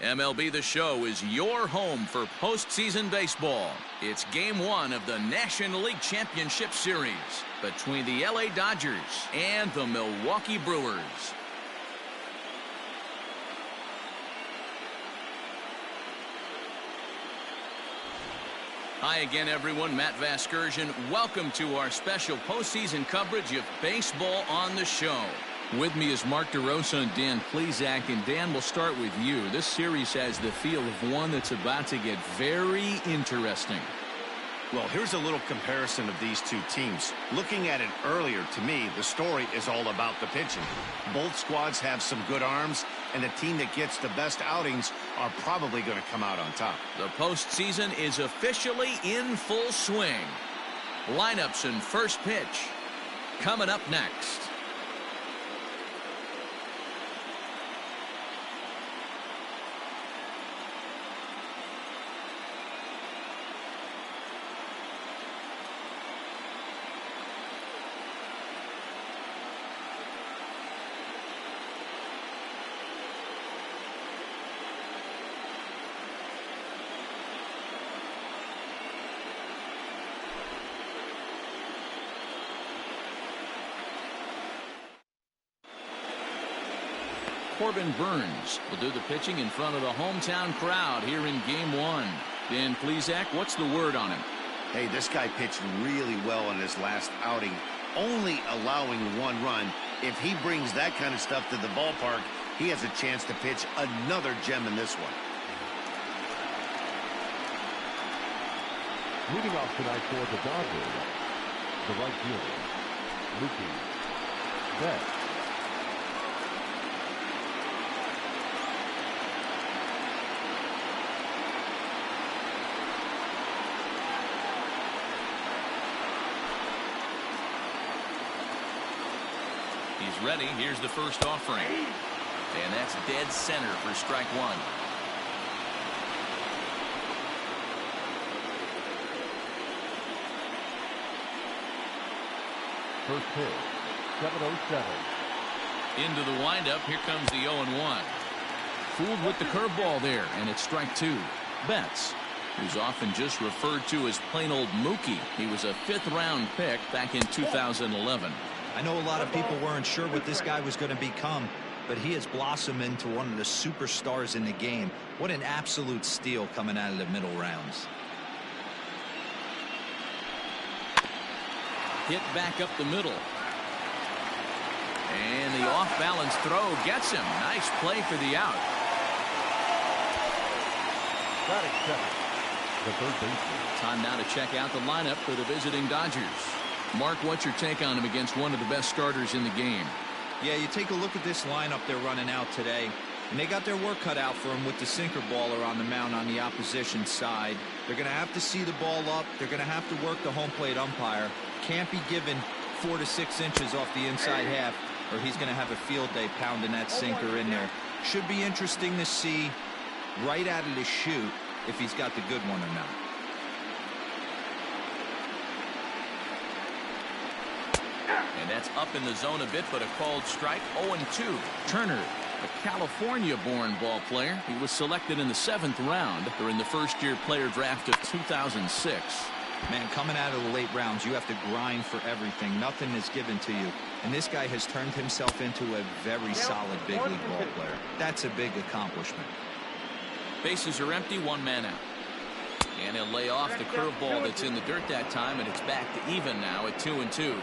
MLB The Show is your home for postseason baseball. It's Game 1 of the National League Championship Series between the LA Dodgers and the Milwaukee Brewers. Hi again, everyone. Matt Vasgersian. Welcome to our special postseason coverage of Baseball on the Show. With me is Mark DeRosa and Dan Plesac. And Dan, we'll start with you. This series has the feel of one that's about to get very interesting. Well, here's a little comparison of these two teams. Looking at it earlier, to me, the story is all about the pitching. Both squads have some good arms, and the team that gets the best outings are probably going to come out on top. The postseason is officially in full swing. Lineups and first pitch coming up next. Corbin Burns will do the pitching in front of the hometown crowd here in Game 1. Dan Plesac, what's the word on him? Hey, this guy pitched really well in his last outing, only allowing 1 run. If he brings that kind of stuff to the ballpark, he has a chance to pitch another gem in this one. Leading off tonight for the Dodgers, the right fielder, Mookie Betts. He's ready. Here's the first offering. And that's dead center for strike 1. First pitch, 7-0-7. Into the windup. Here comes the 0-1. Fooled with the curveball there, and it's strike 2. Betts, who's often just referred to as plain old Mookie. He was a 5th-round pick back in 2011. I know a lot of people weren't sure what this guy was going to become, but he has blossomed into one of the superstars in the game. What an absolute steal coming out of the middle rounds. Hit back up the middle. And the off-balance throw gets him. Nice play for the out. Batting second, the third baseman. Time now to check out the lineup for the visiting Dodgers. Mark, what's your take on him against one of the best starters in the game? Yeah, you take a look at this lineup they're running out today, and they got their work cut out for him with the sinker baller on the mound on the opposition side. They're going to have to see the ball up. They're going to have to work the home plate umpire. Can't be given 4 to 6 inches off the inside half, or he's going to have a field day pounding that sinker in there. Should be interesting to see right out of the chute if he's got the good one or not. And that's up in the zone a bit, but a called strike. 0-2. Turner, a California-born ball player. He was selected in the 7th round during the first-year player draft of 2006. Man, coming out of the late rounds, you have to grind for everything. Nothing is given to you. And this guy has turned himself into a very solid big league ball player. That's a big accomplishment. Bases are empty, 1 man out. And he'll lay off the curveball that's in the dirt that time, and it's back to even now at 2-2.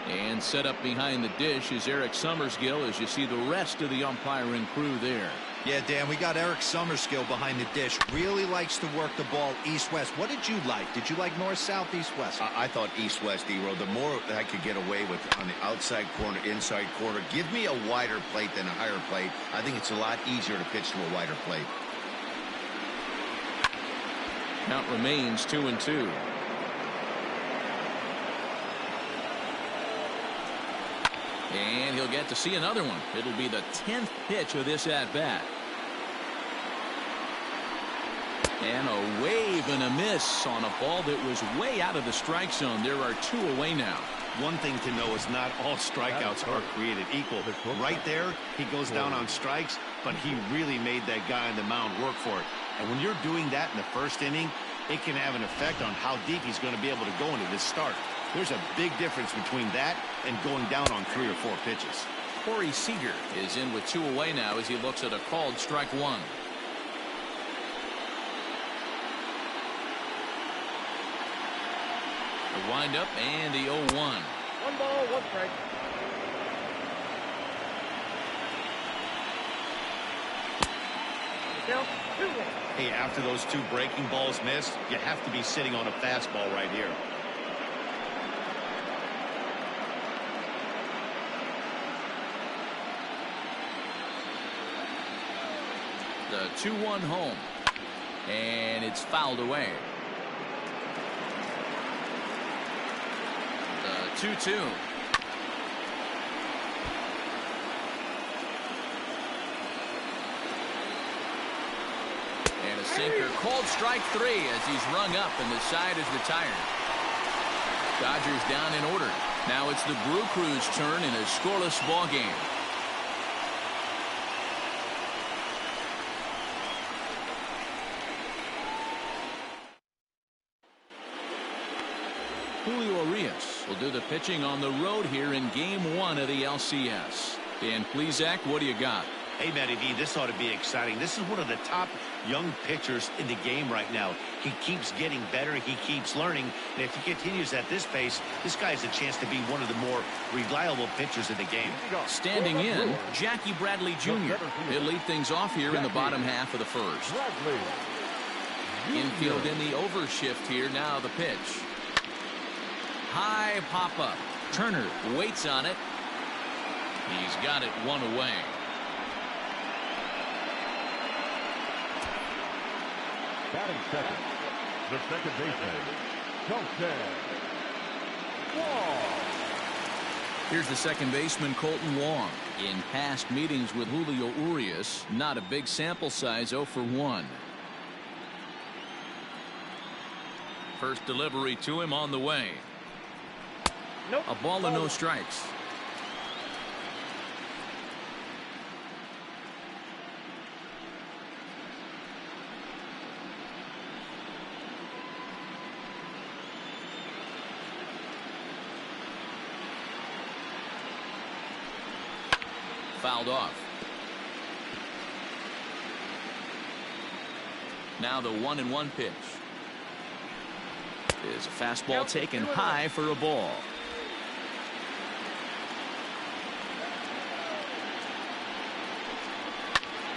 And set up behind the dish is Eric Summerskill as you see the rest of the umpiring crew there. Yeah, Dan, we got Eric Summerskill behind the dish. Really likes to work the ball east-west. What did you like? Did you like north-south, east-west? I thought east-west, D-Row. The more I could get away with on the outside corner, inside corner, give me a wider plate than a higher plate. I think it's a lot easier to pitch to a wider plate. Count remains 2-2. And he'll get to see another one. It'll be the 10th pitch of this at-bat. And a wave and a miss on a ball that was way out of the strike zone. There are 2 away now. One thing to know is not all strikeouts are created equal. Right there, he goes down on strikes, but he really made that guy on the mound work for it. And when you're doing that in the first inning, it can have an effect on how deep he's going to be able to go into this start. There's a big difference between that and going down on 3 or 4 pitches. Corey Seager is in with 2 away now as he looks at a called strike 1. The windup and the 0-1. 1 ball, 1 strike. Now, 2-1. Hey, after those 2 breaking balls missed, you have to be sitting on a fastball right here. The 2-1 home. And it's fouled away. The 2-2. And a sinker. Called strike 3 as he's rung up and the side is retired. Dodgers down in order. Now it's the Brew Crew's turn in a scoreless ball game. Julio Urias will do the pitching on the road here in Game 1 of the LCS. Dan Plesac, what do you got? Hey, Matty V, this ought to be exciting. This is one of the top young pitchers in the game right now. He keeps getting better. He keeps learning. And if he continues at this pace, this guy has a chance to be one of the more reliable pitchers in the game. Standing in, Jackie Bradley Jr. He'll lead things off here in the bottom half of the first. Infield in the overshift here. Now the pitch. High pop-up. Turner waits on it. He's got it 1 away. Batting second, the second baseman, Colton Wong. Here's the second baseman, Colton Wong. In past meetings with Julio Urias, not a big sample size, 0 for 1. First delivery to him on the way. Nope. A ball and no strikes. Fouled off. Now the 1-1 pitch. Is a fastball taken high for a ball.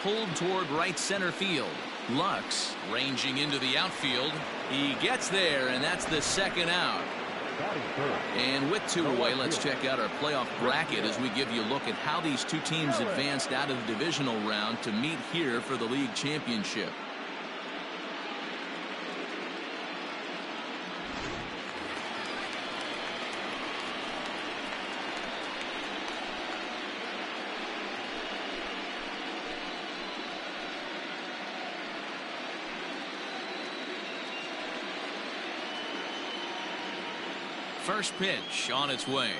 Pulled toward right center field. Lux ranging into the outfield. He gets there, and that's the second out. And with 2 away, let's check out our playoff bracket as we give you a look at how these 2 teams advanced out of the divisional round to meet here for the league championship. First pitch on its way.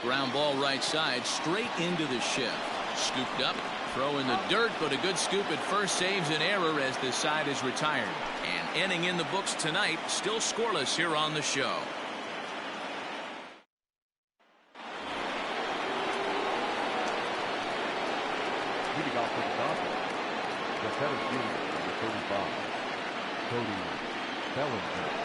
Ground ball right side, straight into the shift. Scooped up, throw in the dirt, but a good scoop at first saves an error as the side is retired. And inning in the books tonight, still scoreless here on the show. Leading off for the Dodgers, the center fielder, number 35, Cody Bellinger.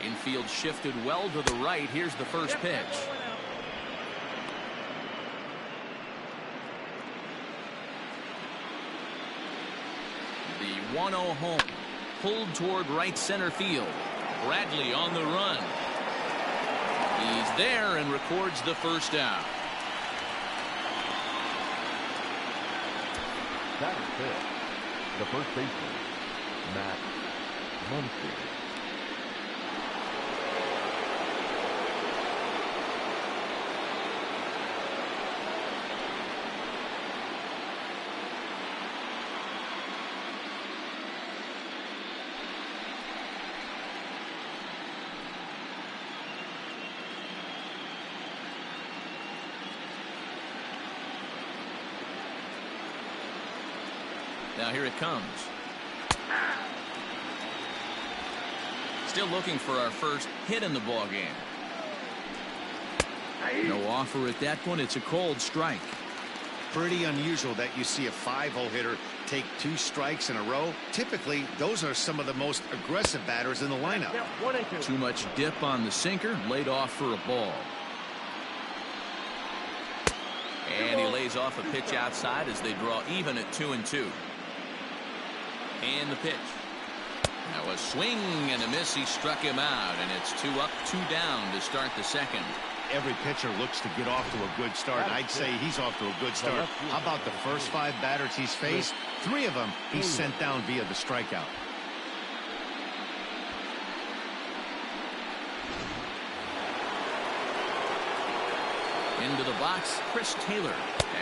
Infield shifted well to the right. Here's the first pitch. The 1-0 home. Pulled toward right center field. Bradley on the run. He's there and records the first out. That is it. The first baseman, Matt Muncy. Now here it comes. Still looking for our first hit in the ball game. No offer at that point. It's a cold strike. Pretty unusual that you see a 5-hole hitter take 2 strikes in a row. Typically, those are some of the most aggressive batters in the lineup. Now 1-2. Too much dip on the sinker. Laid off for a ball. And he lays off a pitch outside as they draw even at 2-2. And the pitch. Now a swing and a miss. He struck him out, and it's 2 up, 2 down to start the second. Every pitcher looks to get off to a good start. I'd say he's off to a good start. How about the first 5 batters he's faced? 3 of them he's sent down via the strikeout. Into the box, Chris Taylor.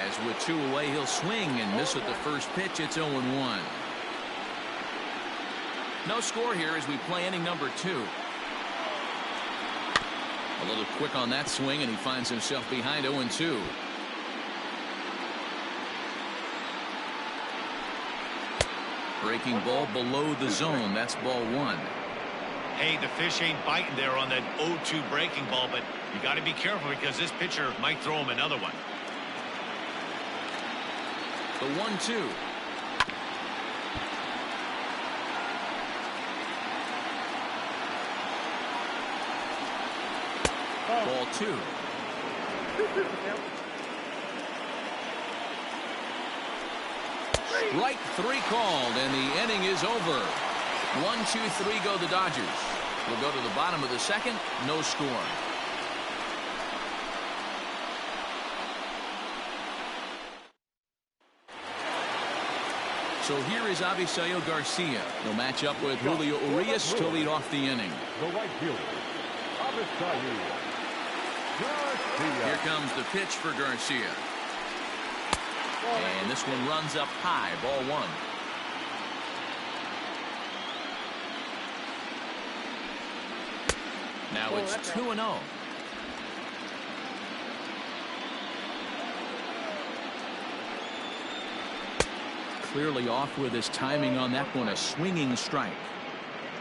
As with 2 away, he'll swing and miss with the first pitch. It's 0-1. No score here as we play inning number 2. A little quick on that swing, and he finds himself behind 0-2. Breaking ball below the zone. That's ball 1. Hey, the fish ain't biting there on that 0-2 breaking ball, but you got to be careful because this pitcher might throw him another one. The 1-2. Ball 2. Strike 3 called, and the inning is over. 1-2-3 go the Dodgers. We'll go to the bottom of the second. No score. So here is Avisail Garcia. He'll match up with Julio Urias to lead off the inning. The right fielder, Avisail Garcia. Here comes the pitch for Garcia. And this one runs up high. Ball 1. Now it's 2-0. Clearly off with his timing on that one. A swinging strike.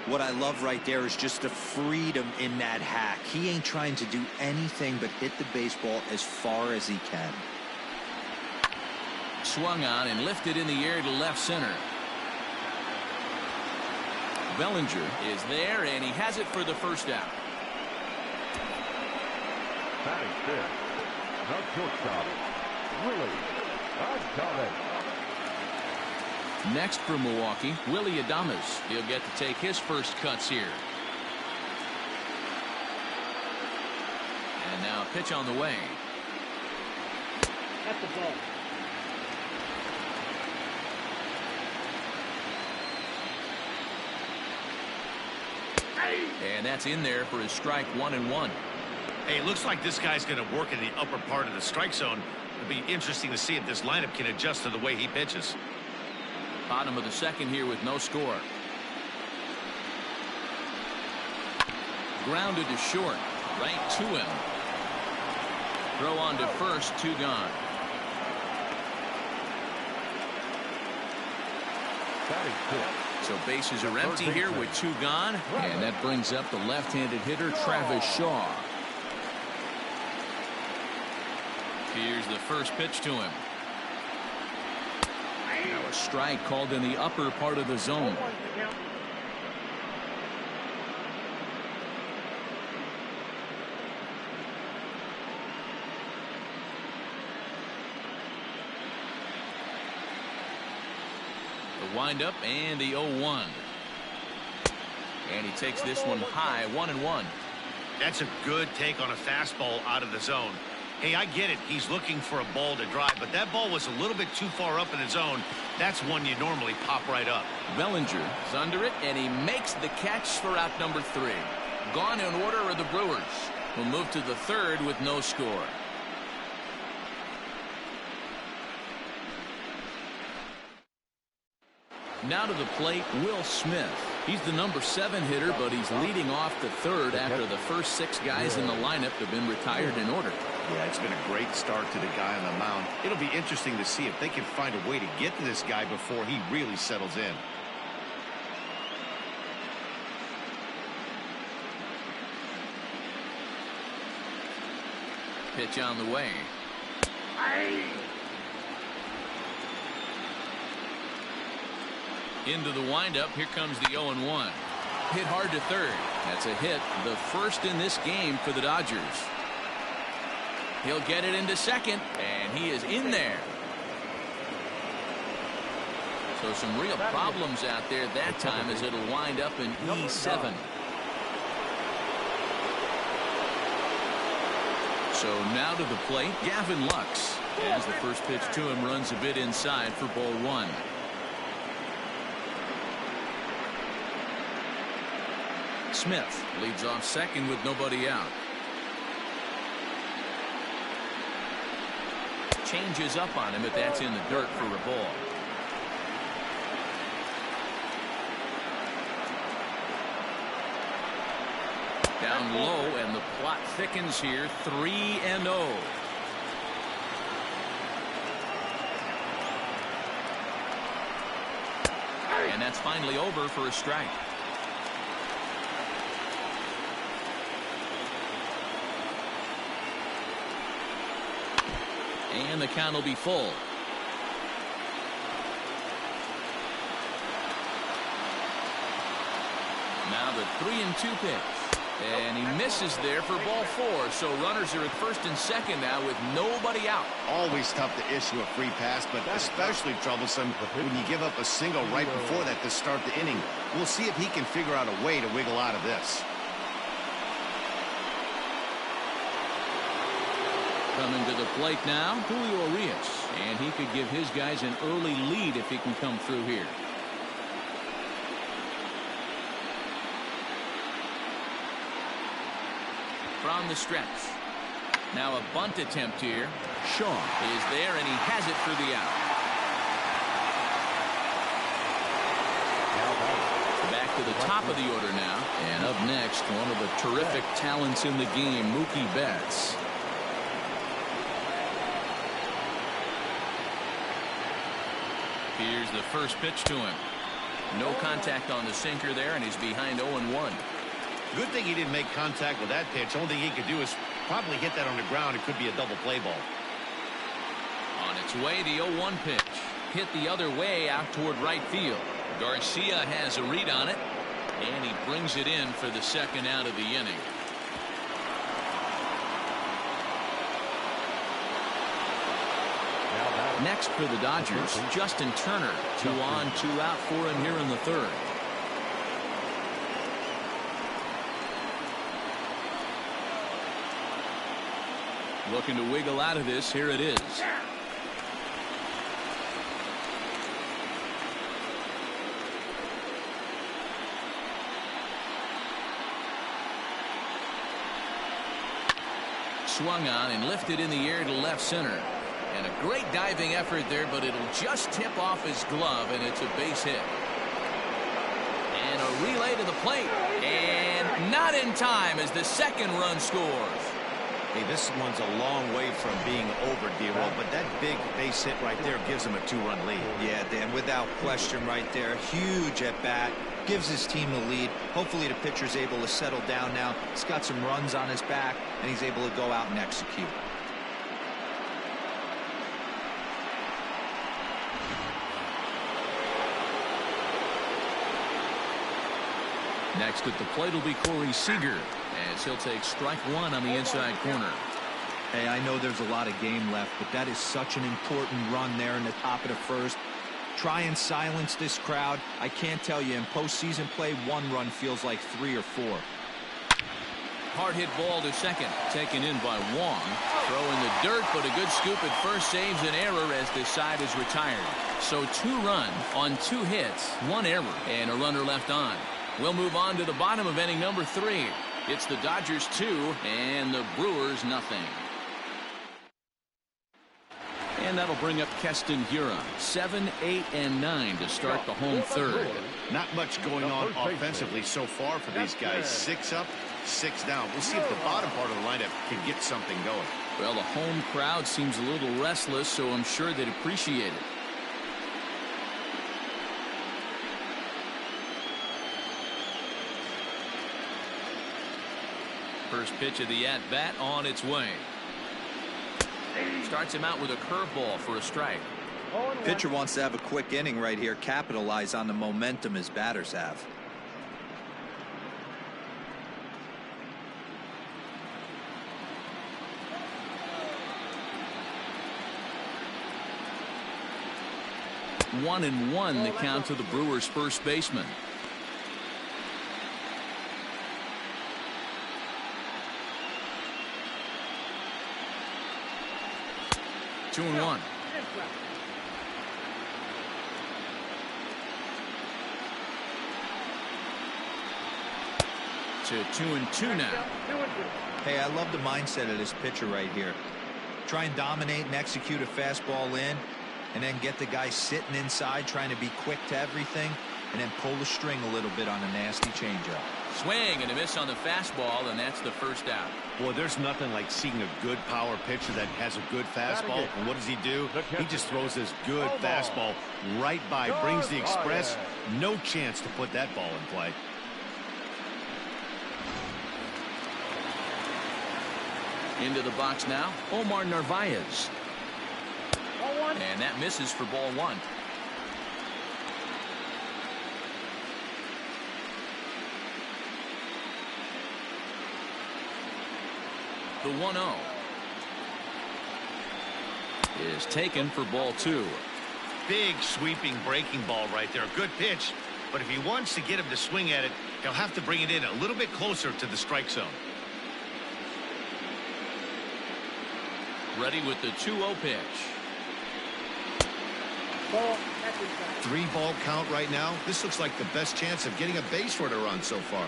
What I love right there is just the freedom in that hack. He ain't trying to do anything but hit the baseball as far as he can. Swung on and lifted in the air to left center. Bellinger is there, and he has it for the first out. Batting fifth, the shortstop, Willie Adames. Next for Milwaukee, Willie Adames. He'll get to take his first cuts here. And now a pitch on the way. That's the ball. And that's in there for his strike 1-1. Hey, it looks like this guy's going to work in the upper part of the strike zone. It'll be interesting to see if this lineup can adjust to the way he pitches. Bottom of the second here with no score. Grounded to short. Right to him. Throw on to first. 2 gone. Batting fifth. So bases are empty here with 2 gone. And that brings up the left-handed hitter Travis Shaw. Here's the first pitch to him. Now a strike called in the upper part of the zone. The windup and the 0-1. And he takes this one high. 1-1. That's a good take on a fastball out of the zone. Hey, I get it. He's looking for a ball to drive, but that ball was a little bit too far up in the zone. That's one you normally pop right up. Bellinger is under it, and he makes the catch for out number 3. Gone in order are the Brewers. We'll move to the third with no score. Now to the plate, Will Smith. He's the number 7 hitter, but he's leading off the third after the first 6 guys in the lineup have been retired in order. Yeah, it's been a great start to the guy on the mound. It'll be interesting to see if they can find a way to get to this guy before he really settles in. Pitch on the way. Into the windup. Here comes the 0-1. Hit hard to third. That's a hit, the first in this game for the Dodgers. He'll get it into second, and he is in there. So some real problems out there that time, as it'll wind up in E7. So now to the plate, Gavin Lux. As the first pitch to him runs a bit inside for ball one. Smith leads off second with nobody out. Changes up on him, but that's in the dirt for a ball. Down low, and the plot thickens here. 3-0. And that's finally over for a strike. And the count will be full. Now the 3-2 pitch. And he misses there for ball four. So runners are at first and second now with nobody out. Always tough to issue a free pass, but especially troublesome when you give up a single right before that to start the inning. We'll see if he can figure out a way to wiggle out of this. Coming to the plate now, Julio Urias. And he could give his guys an early lead if he can come through here. From the stretch. Now a bunt attempt here. Shaw is there, and he has it for the out. Back to the top of the order now. And up next, one of the terrific talents in the game, Mookie Betts. Here's the first pitch to him. No contact on the sinker there, and he's behind 0-1. Good thing he didn't make contact with that pitch. Only thing he could do is probably hit that on the ground. It could be a double play ball. On its way, the 0-1 pitch. Hit the other way out toward right field. Garcia has a read on it, and he brings it in for the second out of the inning. Next for the Dodgers, Justin Turner. 2 on, 2 out for him here in the third. Looking to wiggle out of this. Here it is. Swung on and lifted in the air to left center. And a great diving effort there, but it'll just tip off his glove, and it's a base hit. And a relay to the plate. And not in time as the second run scores. Hey, this one's a long way from being over, D-Roll, but that big base hit right there gives him a 2-run lead. Yeah, Dan, without question right there. Huge at bat. Gives his team the lead. Hopefully the pitcher's able to settle down now. He's got some runs on his back, and he's able to go out and execute. Next at the plate will be Corey Seager, as he'll take strike one on the inside corner. Hey, I know there's a lot of game left, but that is such an important run there in the top of the first. Try and silence this crowd. I can't tell you, in postseason play, 1 run feels like 3 or 4. Hard hit ball to second, taken in by Wong. Throw in the dirt, but a good scoop at first saves an error as the side is retired. So 2 runs on 2 hits, 1 error, and a runner left on. We'll move on to the bottom of inning number 3. It's the Dodgers 2 and the Brewers nothing. And that'll bring up Keston Hiura. 7, 8, and 9 to start the home third. Not much going on offensively so far for these guys. 6 up, 6 down. We'll see if the bottom part of the lineup can get something going. Well, the home crowd seems a little restless, so I'm sure they'd appreciate it. First pitch of the at-bat on its way. Starts him out with a curveball for a strike. Pitcher wants to have a quick inning right here, capitalize on the momentum his batters have. One and one the count to the Brewers' first baseman. Two and one. To 2-2 now. Hey, I love the mindset of this pitcher right here. Try and dominate and execute a fastball in, and then get the guy sitting inside trying to be quick to everything, and then pull the string a little bit on a nasty changeup. Swing and a miss on the fastball, and that's the first out. Boy, there's nothing like seeing a good power pitcher that has a good fastball. And what does he do? He just throws this good fastball right by, brings the express. No chance to put that ball in play. Into the box now, Omar Narvaez. And that misses for ball one. The 1-0 is taken for ball two. Big sweeping breaking ball right there. Good pitch. But if he wants to get him to swing at it, he'll have to bring it in a little bit closer to the strike zone. Ready with the 2-0 pitch. 3-ball count right now. This looks like the best chance of getting a base runner on so far.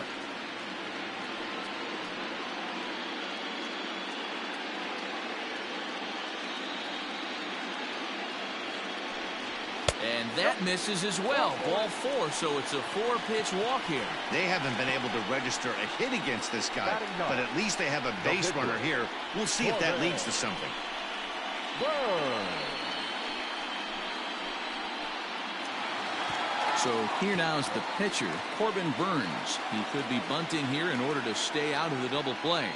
And that misses as well. Ball four, so it's a 4-pitch walk here. They haven't been able to register a hit against this guy, but at least they have a base runner here. We'll see if that leads to something. So here now is the pitcher, Corbin Burns. He could be bunting here in order to stay out of the double play.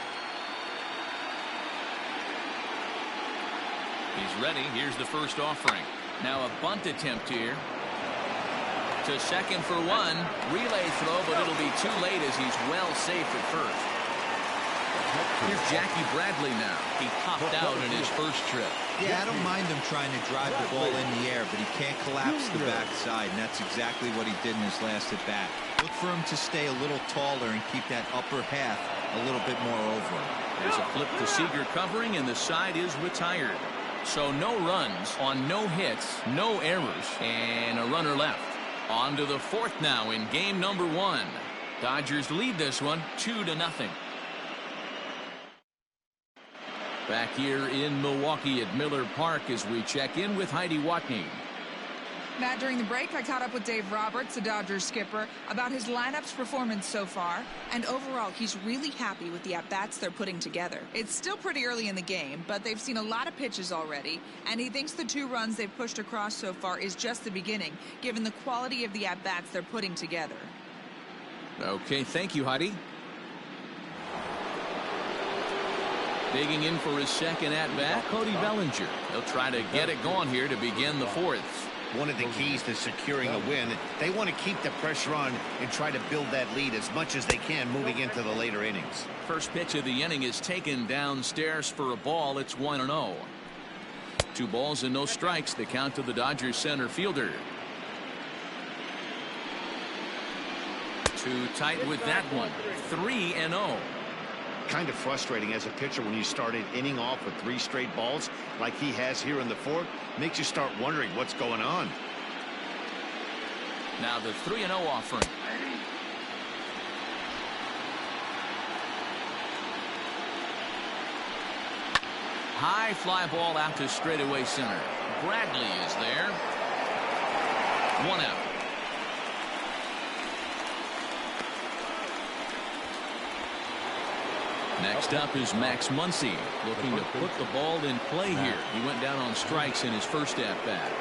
He's ready. Here's the first offering. Now a bunt attempt here. To second for one. Relay throw, but it'll be too late as he's well safe at first. Here's Jackie Bradley now. He popped out in his first trip. Yeah, I don't mind him trying to drive the ball in the air, but he can't collapse the backside, and that's exactly what he did in his last at-bat. Look for him to stay a little taller and keep that upper half a little bit more over him. There's a flip to Seager covering, and the side is retired. So no runs on no hits, no errors, and a runner left. On to the fourth now in game number one. Dodgers lead this one 2-0. Back here in Milwaukee at Miller Park as we check in with Heidi Watney. Matt, during the break, I caught up with Dave Roberts, the Dodgers skipper, about his lineup's performance so far. And overall, he's really happy with the at-bats they're putting together. It's still pretty early in the game, but they've seen a lot of pitches already. And he thinks the 2 runs they've pushed across so far is just the beginning, given the quality of the at-bats they're putting together. Okay, thank you, Heidi. Digging in for his second at-bat, Cody Bellinger. He'll try to get it going here to begin the fourth. One of the keys to securing a win, they want to keep the pressure on and try to build that lead as much as they can moving into the later innings. First pitch of the inning is taken downstairs for a ball. It's 1-0. 2 balls and no strikes. The count to the Dodgers center fielder. Too tight with that one. 3-0. Kind of frustrating as a pitcher when you start an inning off with 3 straight balls like he has here in the fourth. Makes you start wondering what's going on. Now the 3-0 offering. High fly ball out to straightaway center. Bradley is there. 1 out. Next up is Max Muncy, looking to put the ball in play here. He went down on strikes in his first at-bat.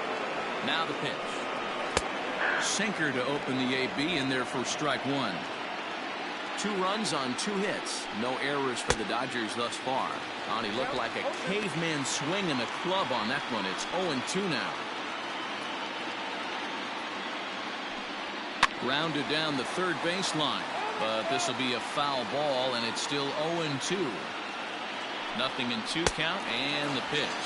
Now the pitch. Sinker to open the AB in there for strike one. 2 runs on 2 hits. No errors for the Dodgers thus far. And he looked like a caveman swinging the club on that one. It's 0-2 now. Grounded down the third baseline. But this will be a foul ball, and it's still 0-2. Nothing in 2 count, and the pitch.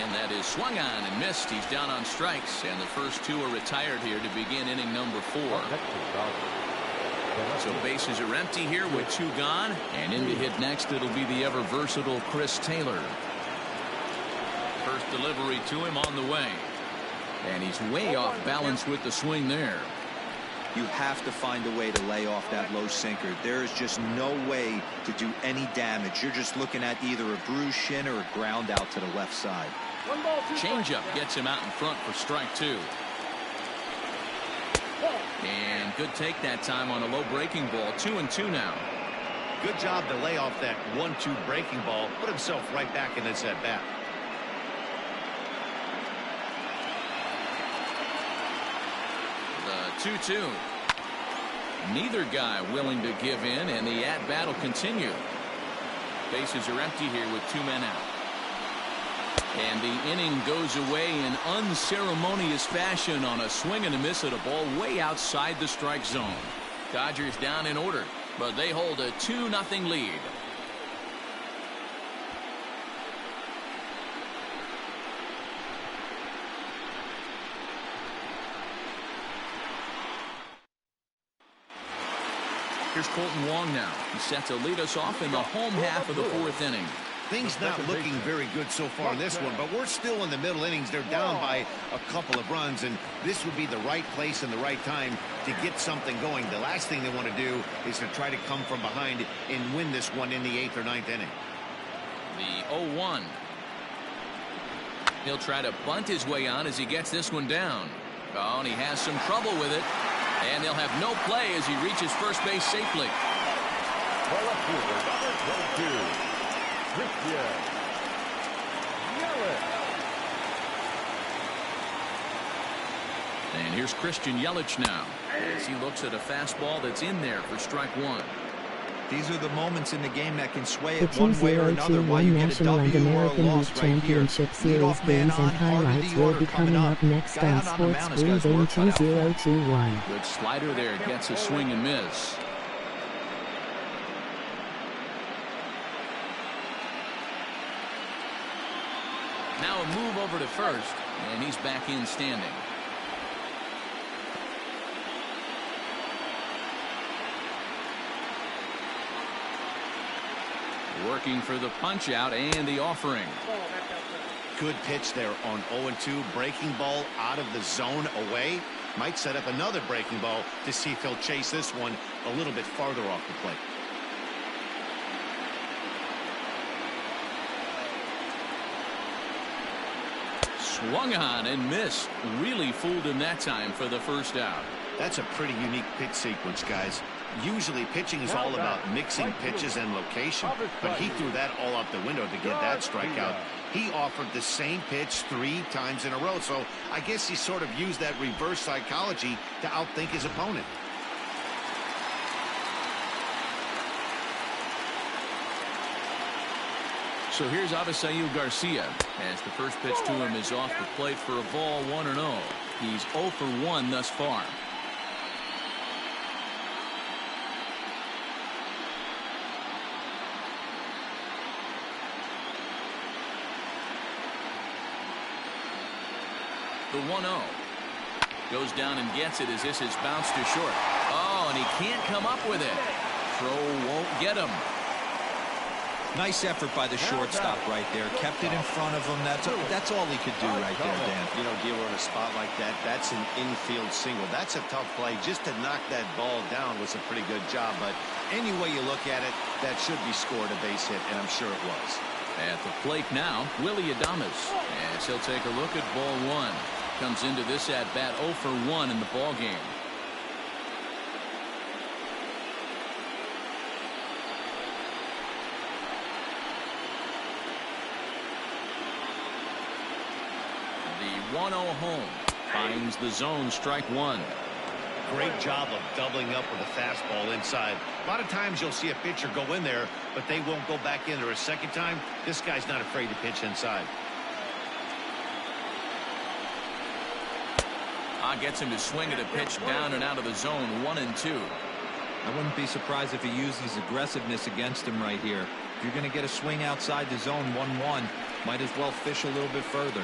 And that is swung on and missed. He's down on strikes, and the first 2 are retired here to begin inning number 4. So bases are empty here with 2 gone, and in to hit next it'll be the ever versatile Chris Taylor. First delivery to him on the way, and he's way off balance with the swing there. You have to find a way to lay off that low sinker. There is just no way to do any damage. You're just looking at either a bruised shin or a ground out to the left side. Changeup gets him out in front for strike 2. And good take that time on a low breaking ball. 2-2 now. Good job to lay off that 1-2 breaking ball. Put himself right back in this at bat. The 2-2. Neither guy willing to give in, and the at-bat will continue. Bases are empty here with 2 men out. And the inning goes away in unceremonious fashion on a swing and a miss at a ball way outside the strike zone. Dodgers down in order, but they hold a 2-0 lead. Here's Colton Wong now. He's set to lead us off in the home half of the 4th inning. Things not looking very good so far in this one, but we're still in the middle innings. They're down by a couple of runs, and this would be the right place and the right time to get something going. The last thing they want to do is to try to come from behind and win this one in the 8th or 9th inning. The 0-1. He'll try to bunt his way on as he gets this one down. Oh, and he has some trouble with it. And they'll have no play as he reaches first base safely. Well, up fielder, number 22. And here's Christian Yelich now as he looks at a fastball that's in there for strike 1. These are the moments in the game that can sway The it one way or another. While you get a National and W or a American loss League right here. Championship Series Leadoff man games and on, heart of highlights the will order be coming up next Guy on out on the Sports mound has got his Breeze work cut out for him. 2021. Good slider there, gets a swing and miss. Now a move over to first, and he's back in standing. Working for the punch out and the offering. Good pitch there on 0-2. Breaking ball out of the zone away. Might set up another breaking ball to see if he'll chase this one a little bit farther off the plate. Swung on and missed. Really fooled him that time for the first out. That's a pretty unique pitch sequence, guys. Usually pitching is all about mixing pitches and location, but he threw that all out the window to get that strikeout. He offered the same pitch 3 times in a row, so I guess he sort of used that reverse psychology to outthink his opponent. So here's Avisail Garcia as the first pitch to him is off the plate for a ball 1-0. He's 0 for 1 thus far. The 1-0 goes down and gets it as this is bounced to short. Oh, and he can't come up with it. Throw won't get him. Nice effort by the shortstop right there. Kept it in front of him. That's all he could do right there, Dan. You know, Gil, on a spot like that, that's an infield single. That's a tough play. Just to knock that ball down was a pretty good job. But any way you look at it, that should be scored a base hit, and I'm sure it was. At the plate now, Willie Adames. As he'll take a look at ball 1. Comes into this at-bat 0 for 1 in the ball game. 1-0 home. Finds the zone, strike one. Great job of doubling up with a fastball inside. A lot of times you'll see a pitcher go in there, but they won't go back in there a second time. This guy's not afraid to pitch inside. Gets him to swing at a pitch down and out of the zone, 1-2. I wouldn't be surprised if he used his aggressiveness against him right here. If you're going to get a swing outside the zone 1-1, might as well fish a little bit further.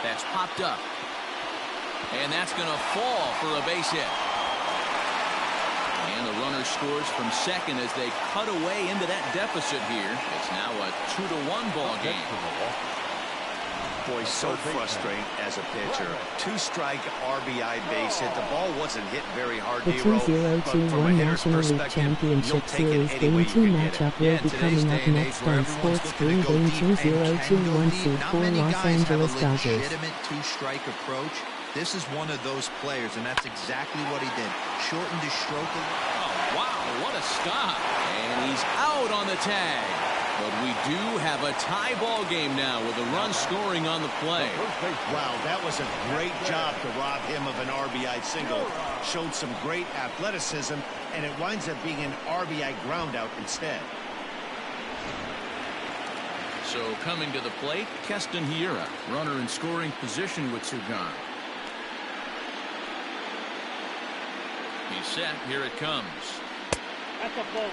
That's popped up. And that's going to fall for a base hit. And the runner scores from second as they cut away into that deficit here. It's now a 2-1 ball game. Boy, so frustrating as a pitcher. Two-strike RBI base hit. The ball wasn't hit very hard, The 2021 National League Championship Series Game 2 matchup will be coming up next on Sports Green Game 2021 Seed 4 Los Angeles Dodgers. Legitimate two-strike approach. This is one of those players, and that's exactly what he did. Shortened his stroke. Oh, wow, what a stop. And he's out on the tag. But we do have a tie ball game now with a run scoring on the play. Wow, that was a great job to rob him of an RBI single. Showed some great athleticism, and it winds up being an RBI groundout instead. So coming to the plate, Keston Hiura, runner in scoring position with two gone. He's set. Here it comes. That's a ball.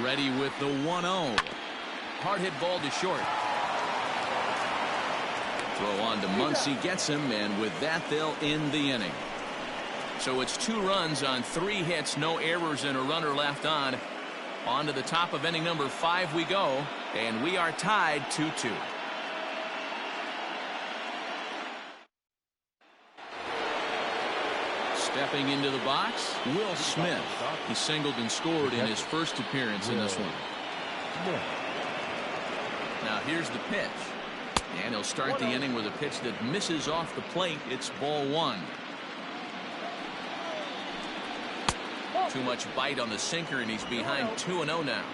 Ready with the 1-0. Hard hit ball to short. Throw on to Muncy, gets him, and with that they'll end the inning. So it's 2 runs on 3 hits, no errors, and a runner left on. On to the top of inning number 5 we go, and we are tied 2-2. Stepping into the box, Will Smith. He singled and scored in his first appearance in this one. Now here's the pitch. And he'll start the inning with a pitch that misses off the plate. It's ball 1. Too much bite on the sinker, and he's behind 2-0 now.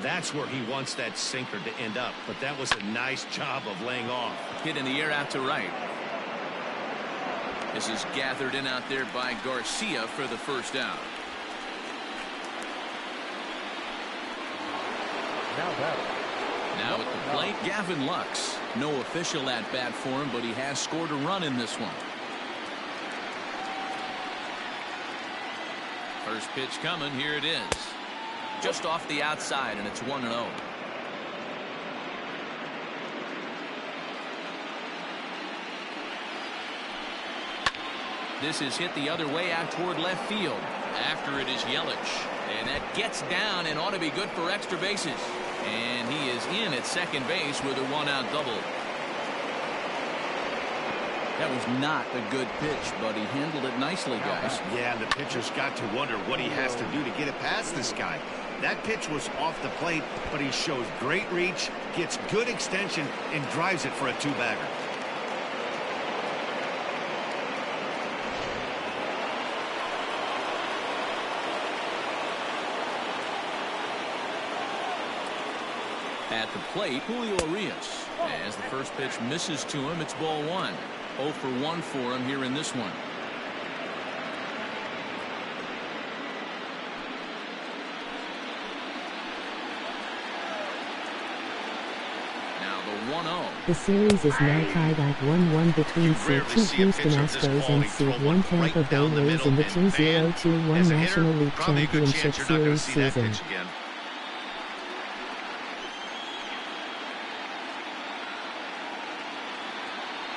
That's where he wants that sinker to end up, but that was a nice job of laying off. Hit in the air out to right. This is gathered in out there by Garcia for the first out. Now at the plate, Gavin Lux. No official at bat for him, but he has scored a run in this one. First pitch coming. Here it is. Just off the outside, and it's 1-0. This is hit the other way out toward left field. After it is Yelich. And that gets down and ought to be good for extra bases. And he is in at second base with a 1-out double. That was not a good pitch, but he handled it nicely, guys. Yeah, and the pitcher's got to wonder what he has to do to get it past this guy. That pitch was off the plate, but he shows great reach, gets good extension, and drives it for a 2-bagger. At the plate, Julio Urias. As the first pitch misses to him, it's ball 1. 0 for 1 for him here in this one. Now the 1-0. The series is now tied at 1-1 between Seed 2 Houston Astros and Seed 1 Tampa Bay Rays in the 2021 National League Championship Series season.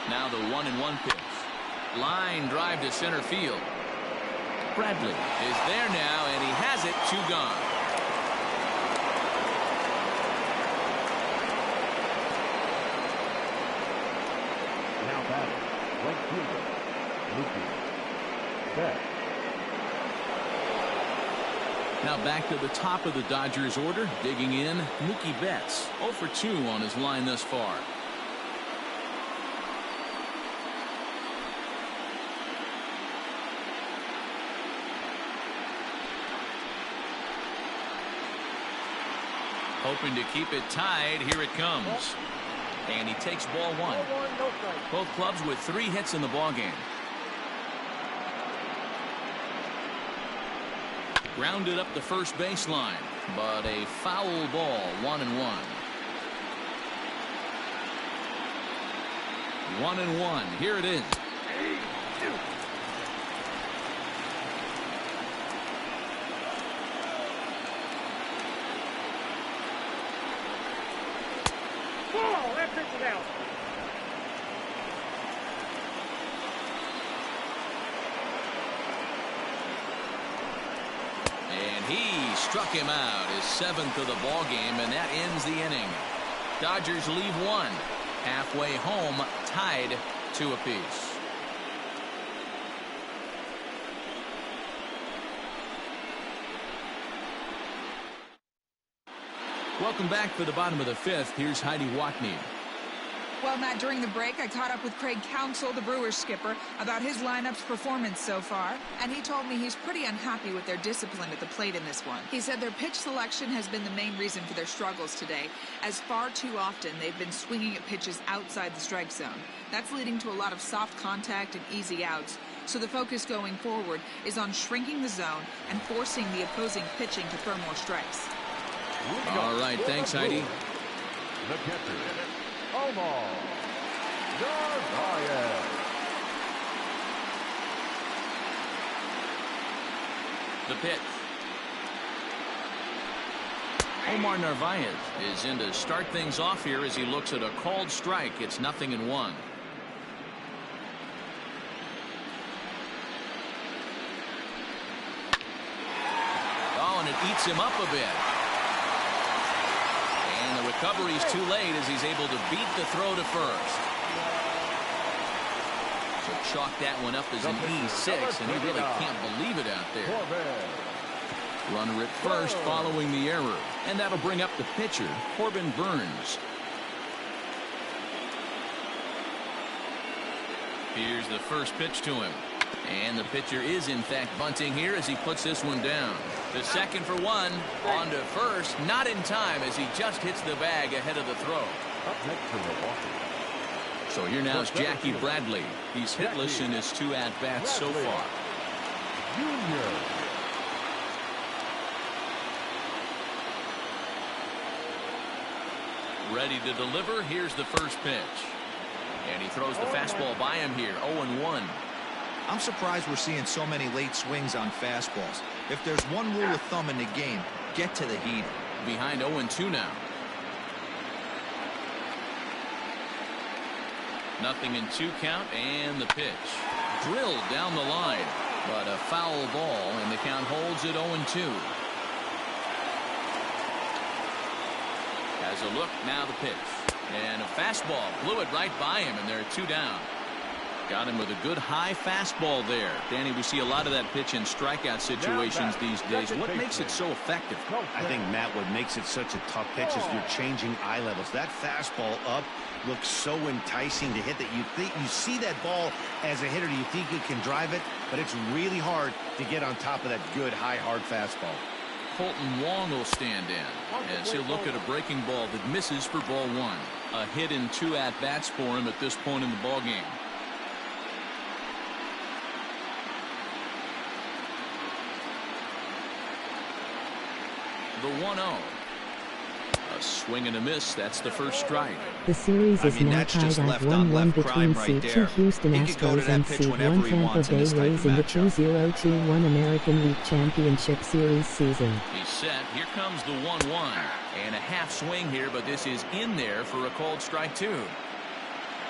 Now the 1-1 pitch. Line drive to center field. Bradley is there now, and he has it. 2 gone. Now batting, right fielder, Mookie Betts. Now back to the top of the Dodgers order. Digging in, Mookie Betts. 0 for 2 on his line thus far. Hoping to keep it tied. Here it comes. And he takes ball one. Both clubs with 3 hits in the ball game. Grounded up the first baseline, but a foul ball. 1-1. 1-1. Here it is. Ball, that pitch is out. And he struck him out, his 7th of the ball game, and that ends the inning. Dodgers leave 1. Halfway home, tied 2 apiece. Welcome back for the bottom of the 5th. Here's Heidi Watney. Well, Matt, during the break, I caught up with Craig Counsell, the Brewers skipper, about his lineup's performance so far, and he told me he's pretty unhappy with their discipline at the plate in this one. He said their pitch selection has been the main reason for their struggles today, as far too often they've been swinging at pitches outside the strike zone. That's leading to a lot of soft contact and easy outs, so the focus going forward is on shrinking the zone and forcing the opposing pitching to throw more strikes. All right, thanks, Heidi. The catcher, Omar Narvaez. The pitch. Omar Narvaez is in to start things off here as he looks at a called strike. It's 0-1. Oh, and it eats him up a bit. And the recovery's too late as he's able to beat the throw to first. So chalk that one up as an E6, and he really can't believe it out there. Runner at first following the error, and that'll bring up the pitcher, Corbin Burns. Here's the first pitch to him. And the pitcher is, in fact, bunting here as he puts this one down. The second for 1. On to first. Not in time as he just hits the bag ahead of the throw. Up next for Milwaukee. So here now is Jackie Bradley. He's hitless in his 2 at-bats so far. Junior. Ready to deliver. Here's the first pitch. And he throws the fastball by him here. 0-1. I'm surprised we're seeing so many late swings on fastballs. If there's one rule of thumb in the game, get to the heater. Behind 0-2 now. 0-2 count, and the pitch. Drilled down the line, but a foul ball, and the count holds at 0-2. Has a look, now the pitch. And a fastball blew it right by him, and there are 2 down. Got him with a good high fastball there. Danny, we see a lot of that pitch in strikeout situations these days. What makes it so effective? I think, Matt, what makes it such a tough pitch is you're changing eye levels. That fastball up looks so enticing to hit that you see that ball as a hitter, you think you can drive it, but it's really hard to get on top of that good high hard fastball. Colton Wong will stand in as he'll look at a breaking ball that misses for ball 1. A hit in 2 at-bats for him at this point in the ball game. The 1-0. A swing and a miss. That's the first strike. The series is now that's tied just at left on 1-1 left between crime right C2 there. Houston He could go to Astros that and pitch C1 whenever he Tampa wants in Bay this type of Rays in the matchup. 2021 American League Championship Series season. He's set. Here comes the 1-1. And a half swing here, but this is in there for a called strike 2.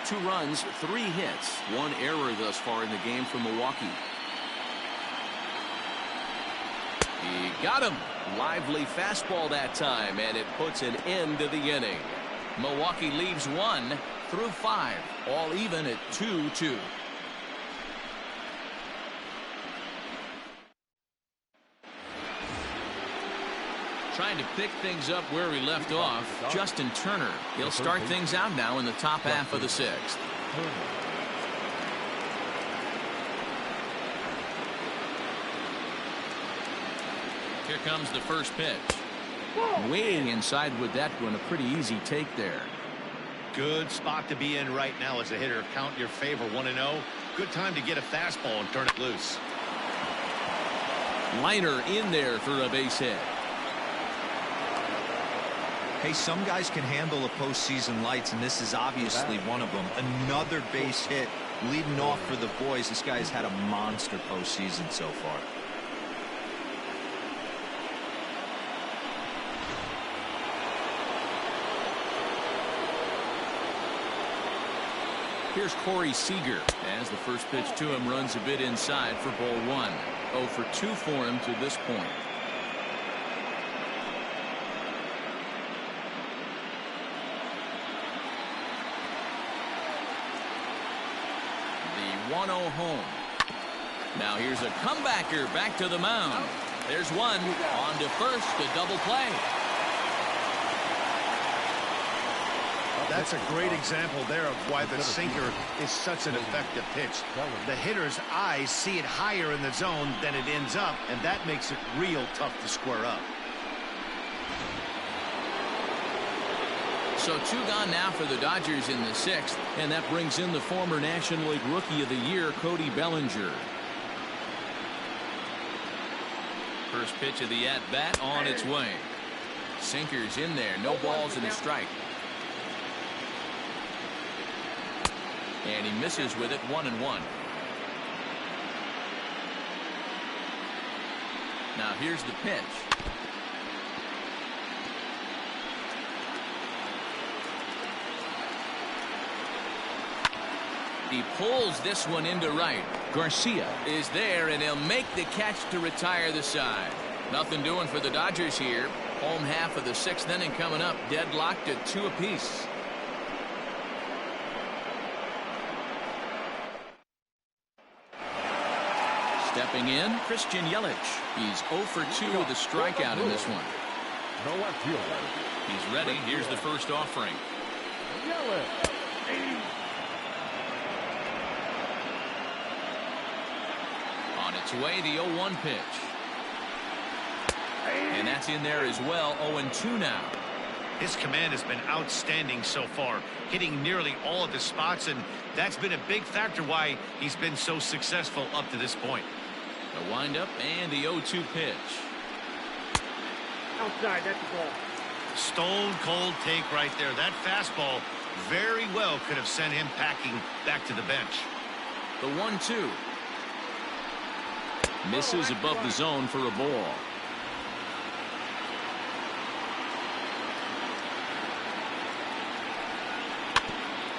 2 runs, 3 hits, 1 error thus far in the game for Milwaukee. He got him. Lively fastball that time, and it puts an end to the inning. Milwaukee leaves 1 through 5, all even at 2-2. Trying to pick things up where he left off, Justin Turner. He'll start things out now in the top half of the 6th. Here comes the first pitch. Way inside with that one. A pretty easy take there. Good spot to be in right now as a hitter. Count your favor 1-0. Good time to get a fastball and turn it loose. Liner in there for a base hit. Hey, some guys can handle the postseason lights, and this is obviously one of them. Another base hit leading off for the boys. This guy's had a monster postseason so far. Here's Corey Seager as the first pitch to him runs a bit inside for ball one. 0 for 2 for him to this point. The 1-0 home. Now here's a comebacker back to the mound. There's one on to first, a double play. That's a great example there of why the sinker is such an effective pitch. The hitter's eyes see it higher in the zone than it ends up, and that makes it real tough to square up. So 2 gone now for the Dodgers in the 6th, and that brings in the former National League Rookie of the Year, Cody Bellinger. First pitch of the at-bat on its way. Sinker's in there, no balls and a strike. And he misses with it, 1-1. Now here's the pitch. He pulls this one into right. Garcia is there, and he'll make the catch to retire the side. Nothing doing for the Dodgers here. Home half of the 6th inning coming up, deadlocked at 2 apiece. Stepping in, Christian Yelich. He's 0 for 2 with a strikeout in this one. No left fielder. He's ready. Here's the first offering. On its way, the 0-1 pitch. And that's in there as well. 0-2 now. His command has been outstanding so far, hitting nearly all of his spots, and that's been a big factor why he's been so successful up to this point. The windup and the 0-2 pitch. Outside, that's the ball. Stone cold take right there. That fastball very well could have sent him packing back to the bench. The 1-2. Misses above the zone for a ball.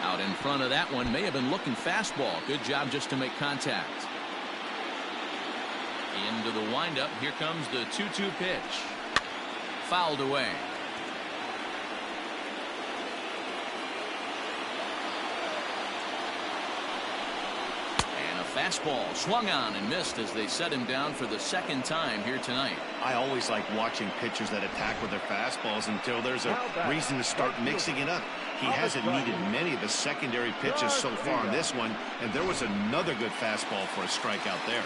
Out in front of that one, may have been looking fastball. Good job just to make contact. Into the windup. Here comes the 2-2 pitch. Fouled away. And a fastball swung on and missed as they set him down for the 2nd time here tonight. I always like watching pitchers that attack with their fastballs until there's a reason to start mixing it up. He hasn't needed many of the secondary pitches so far in this one, and there was another good fastball for a strikeout there.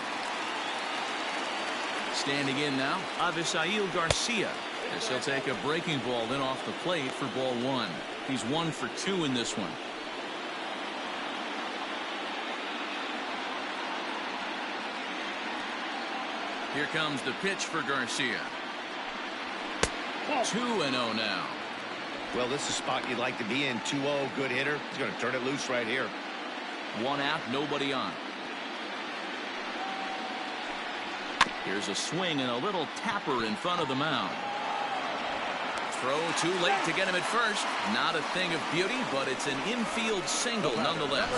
Standing in now, Avisail Garcia, as he'll take a breaking ball then off the plate for ball 1. He's 1 for 2 in this one. Here comes the pitch for Garcia. 2-0 now. Well, this is a spot you'd like to be in. 2-0, good hitter. He's going to turn it loose right here. 1 out, nobody on. Here's a swing and a little tapper in front of the mound. Throw too late to get him at first. Not a thing of beauty, but it's an infield single nonetheless.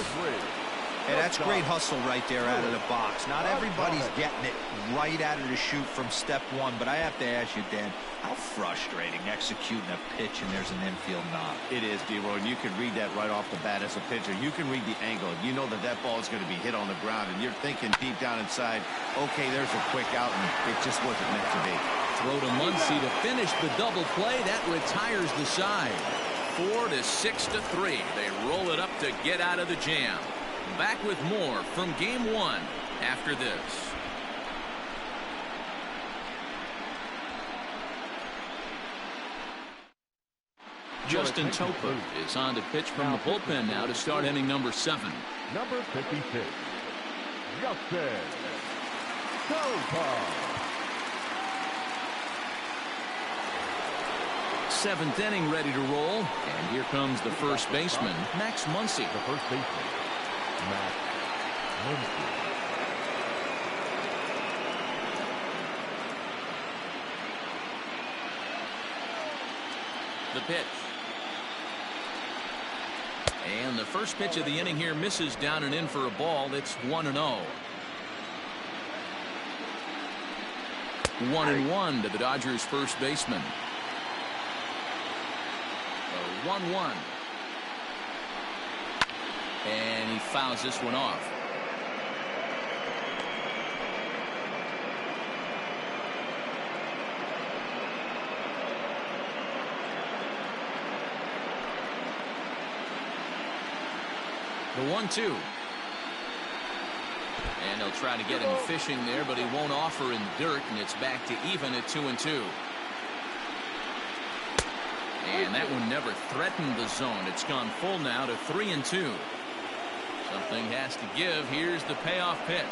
Hey, that's great hustle right there out of the box. Not everybody's getting it right out of the chute from step 1, but I have to ask you, Dan, how frustrating executing a pitch and there's an infield knock. It is, D-Roy, and you can read that right off the bat as a pitcher. You can read the angle. You know that that ball is going to be hit on the ground, and you're thinking deep down inside, okay, there's a quick out, and it just wasn't meant to be. Throw to Muncy to finish the double play. That retires the side. 4-6-3. They roll it up to get out of the jam. Back with more from Game 1 after this. Justin Topa is on to pitch from the bullpen now to start inning number 7. Number 56, Justin Topa. 7th inning ready to roll. And here comes the first baseman, Max Muncy. The first baseman, Max Muncy. The pitch. And the first pitch of the inning here misses down and in for a ball. It's 1-0. 1-1 to the Dodgers first baseman. 1-1. And he fouls this one off. The 1-2. And they'll try to get him fishing there, but he won't offer in dirt, and it's back to even at 2-2. And that one never threatened the zone. It's gone full now to 3-2. Something has to give. Here's the payoff pitch.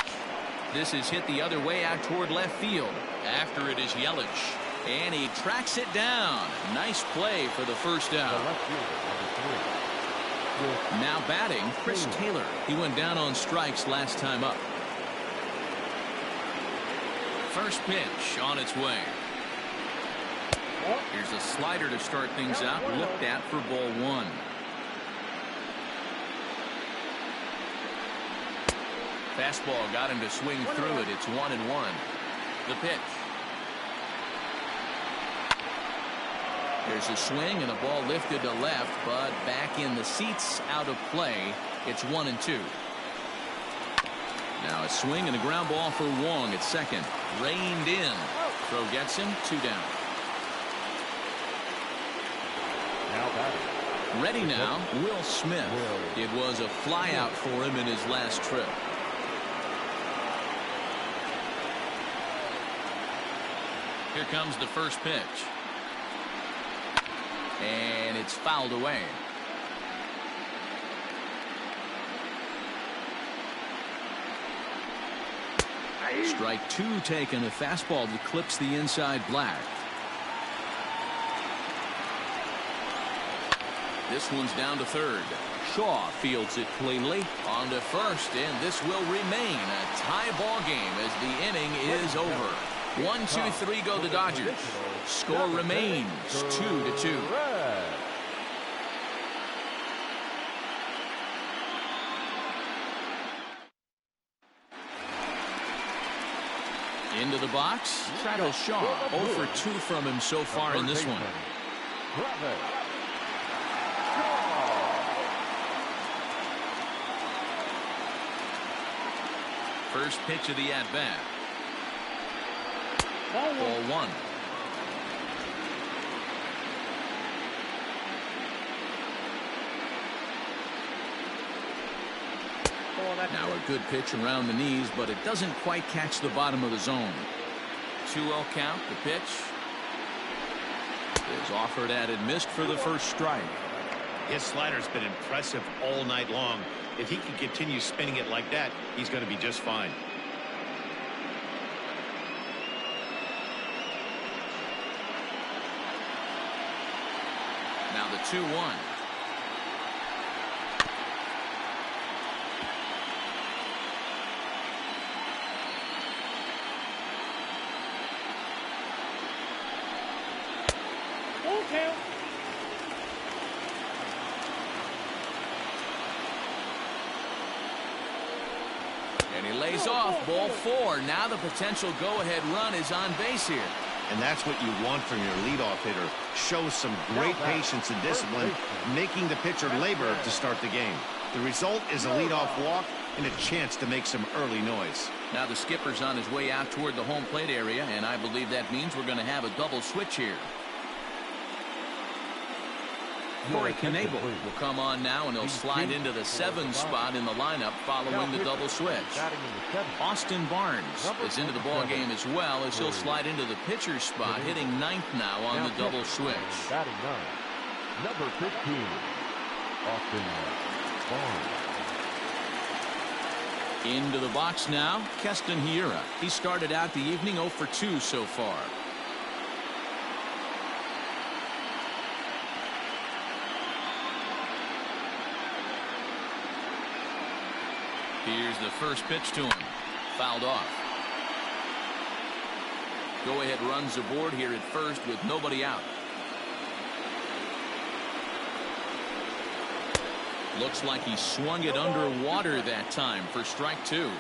This is hit the other way out toward left field. After it is Yelich. And he tracks it down. Nice play for the first out. Now batting, Chris Taylor. He went down on strikes last time up. First pitch on its way. Here's a slider to start things out. Looked at for ball 1. Fastball got him to swing through it. It's 1-1. The pitch. There's a swing and a ball lifted to left, but back in the seats, out of play. It's 1-2. Now a swing and a ground ball for Wong at second. Reined in. Throw gets him. 2 down. Now batting. Ready now, Will Smith. It was a flyout for him in his last trip. Here comes the first pitch. And it's fouled away. Strike 2 taken. A fastball that clips the inside black. This one's down to third. Shaw fields it cleanly. On to first, and this will remain a tie ball game as the inning is over. 1, 2, 3 go the Dodgers. Score remains 2-2. Into the box, Travis Shaw. 0 for 2 from him so far in this one. First pitch of the at-bat. Ball 1. Now a good pitch around the knees, but it doesn't quite catch the bottom of the zone. 2-0 count. The pitch is offered at and missed for the first strike. His slider's been impressive all night long. If he can continue spinning it like that, he's going to be just fine. Now the 2-1. And he lays off. Ball 4. Now the potential go-ahead run is on base here. And that's what you want from your leadoff hitter. Show some great patience and discipline, making the pitcher labor to start the game. The result is a leadoff walk and a chance to make some early noise. Now the skipper's on his way out toward the home plate area, and I believe that means we're going to have a double switch here. Corey Knebel will come on now, and he'll slide into the 7 spot in the lineup following the double switch. Austin Barnes is into the ball game as well, as he'll slide into the pitcher's spot, hitting 9th now on the double switch. Number 15, Austin Barnes. Into the box now, Keston Hiura. He started out the evening 0 for 2 so far. Here's the first pitch to him. Fouled off. Go-ahead runs aboard here at first with nobody out. Looks like he swung it underwater that time for strike 2.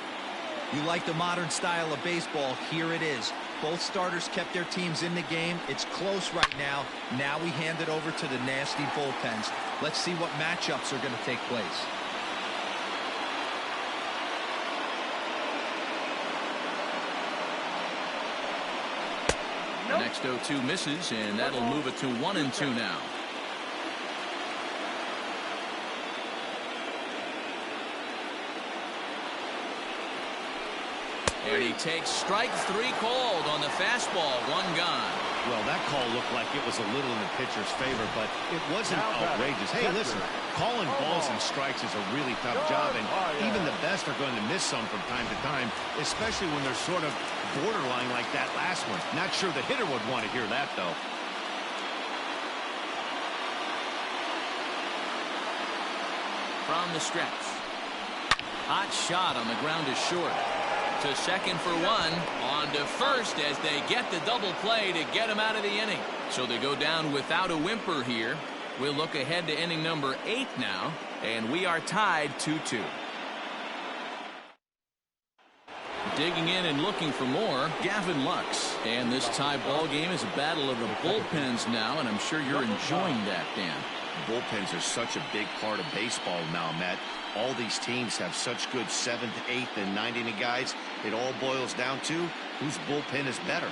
You like the modern style of baseball? Here it is. Both starters kept their teams in the game. It's close right now. Now we hand it over to the nasty bullpens. Let's see what matchups are going to take place. The next 0-2 misses, and that'll move it to 1-2 now. And he takes strike 3 called on the fastball. 1 gone. Well, that call looked like it was a little in the pitcher's favor, but it wasn't outrageous. Hey, listen, calling balls and strikes is a really tough job, and even the best are going to miss some from time to time, especially when they're sort of borderline like that last one. Not sure the hitter would want to hear that, though. From the stretch. Hot shot on the ground is short. To second for 1. On to first as they get the double play to get him out of the inning. So they go down without a whimper here. We'll look ahead to inning number 8 now, and we are tied 2-2. Digging in and looking for more, Gavin Lux. And this tie ball game is a battle of the bullpens now, and I'm sure you're enjoying that, Dan. Bullpens are such a big part of baseball now, Matt. All these teams have such good 7th, 8th, and 9th inning guys. It all boils down to whose bullpen is better.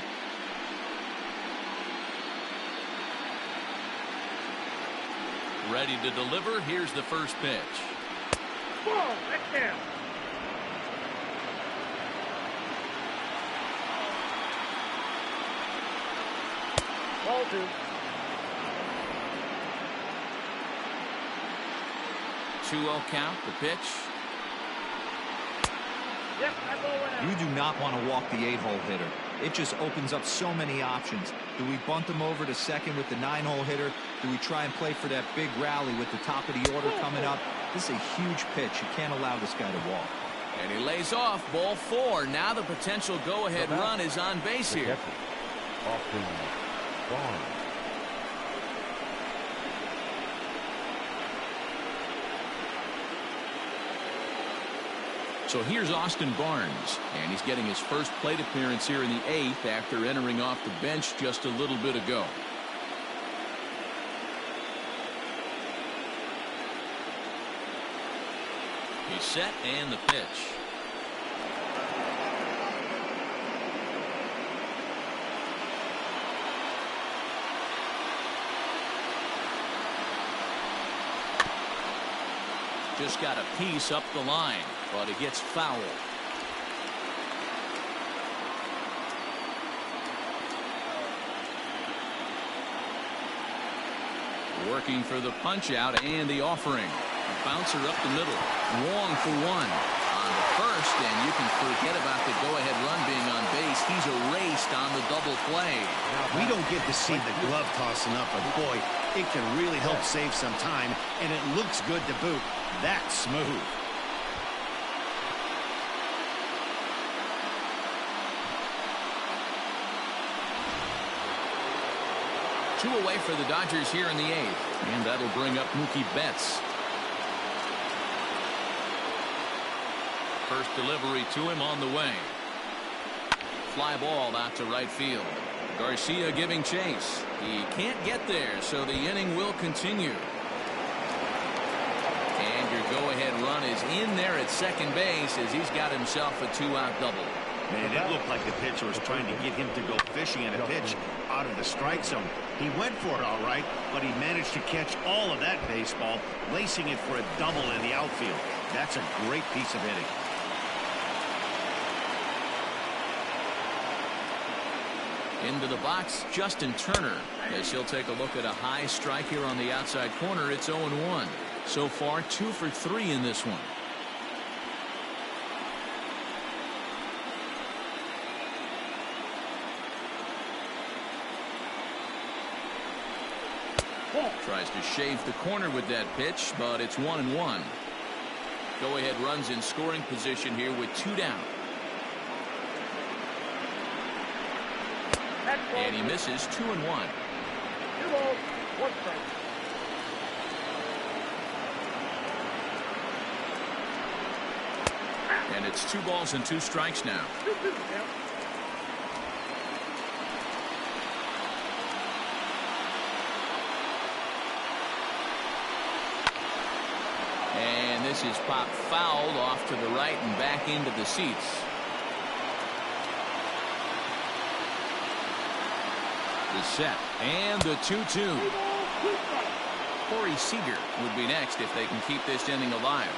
Ready to deliver. Here's the first pitch. Ball, that's down. Ball 2. 2-0 count, the pitch. Yep, that ball went out. You do not want to walk the 8-hole hitter. It just opens up so many options. Do we bunt him over to second with the 9-hole hitter? Do we try and play for that big rally with the top of the order coming up? This is a huge pitch. You can't allow this guy to walk. And he lays off. Ball 4. Now the potential go-ahead run is on base here. Austin Barnes. So here's Austin Barnes, and he's getting his first plate appearance here in the 8th after entering off the bench just a little bit ago. He's set, and the pitch. Just got a piece up the line, but it gets fouled. Working for the punch out and the offering. A bouncer up the middle. Wong for 1. On the first, and you can forget about the go-ahead run being on base. He's erased on the double play. We don't get to see the glove tossing up, but boy, it can really help save some time, and it looks good to boot. That's smooth. Two away for the Dodgers here in the 8th, and that'll bring up Mookie Betts. First delivery to him on the way. Fly ball out to right field. Garcia giving chase. He can't get there, so the inning will continue. And your go-ahead run is in there at second base as he's got himself a 2-out double. Man, it looked like the pitcher was trying to get him to go fishing in a pitch out of the strike zone. He went for it all right, but he managed to catch all of that baseball, lacing it for a double in the outfield. That's a great piece of hitting. Into the box, Justin Turner, as he'll take a look at a high strike here on the outside corner. It's 0-1. So far, 2 for 3 in this one. Tries to shave the corner with that pitch, but it's 1-1. Go ahead runs in scoring position here with 2 down. And he misses 2-1. 2 balls, 1 strike. And it's 2 balls and 2 strikes now. And this is popped foul off to the right and back into the seats. The set and the 2-2. Corey Seager would be next if they can keep this inning alive.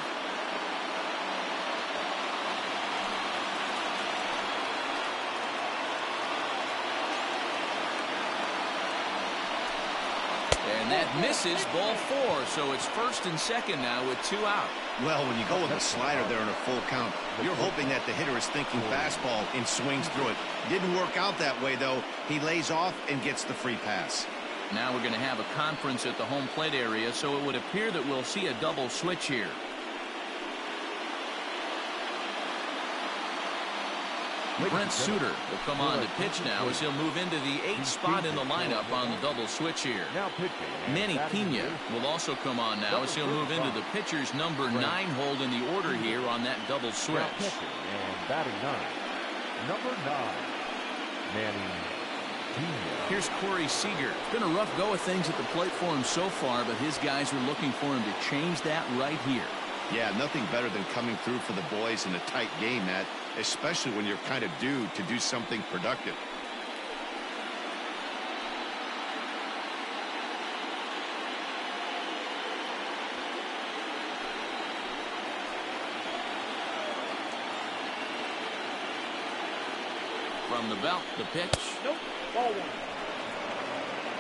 And that misses, ball 4, so it's 1st and 2nd now with 2 out. Well, when you go with a slider there in a full count, you're hoping that the hitter is thinking fastball and swings through it. Didn't work out that way, though. He lays off and gets the free pass. Now we're going to have a conference at the home plate area, so it would appear that we'll see a double switch here. Brent Suter will come on to pitch now as he'll move into the 8th spot in the lineup on the double switch here. Manny Pena will also come on now as he'll move into the pitcher's number 9 hold in the order here on that double switch. And batting 9, number 9, Manny Pena. Here's Corey Seager. It's been a rough go of things at the plate for him so far, but his guys are looking for him to change that right here. Yeah, nothing better than coming through for the boys in a tight game, Matt, especially when you're kind of due to do something productive. From the belt, the pitch. Nope, ball 1.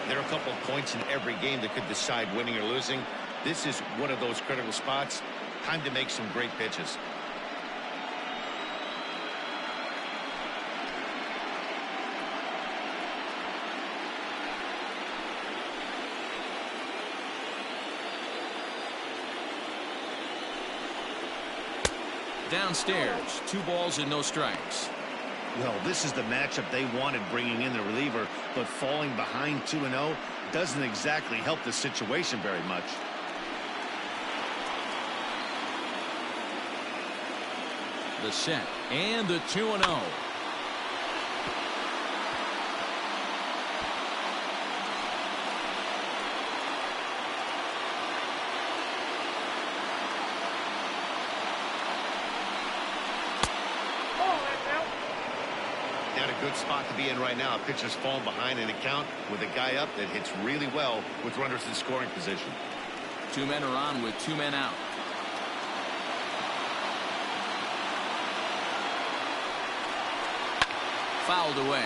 There are a couple of points in every game that could decide winning or losing. This is one of those critical spots. Time to make some great pitches. Downstairs, 2 balls and no strikes. Well, this is the matchup they wanted, bringing in the reliever, but falling behind 2-0 doesn't exactly help the situation very much. The set and the 2-0. Not a good spot to be in right now. Pitcher's falling behind in a count with a guy up that hits really well with runners in scoring position. 2 men are on with 2 men out. Fouled away.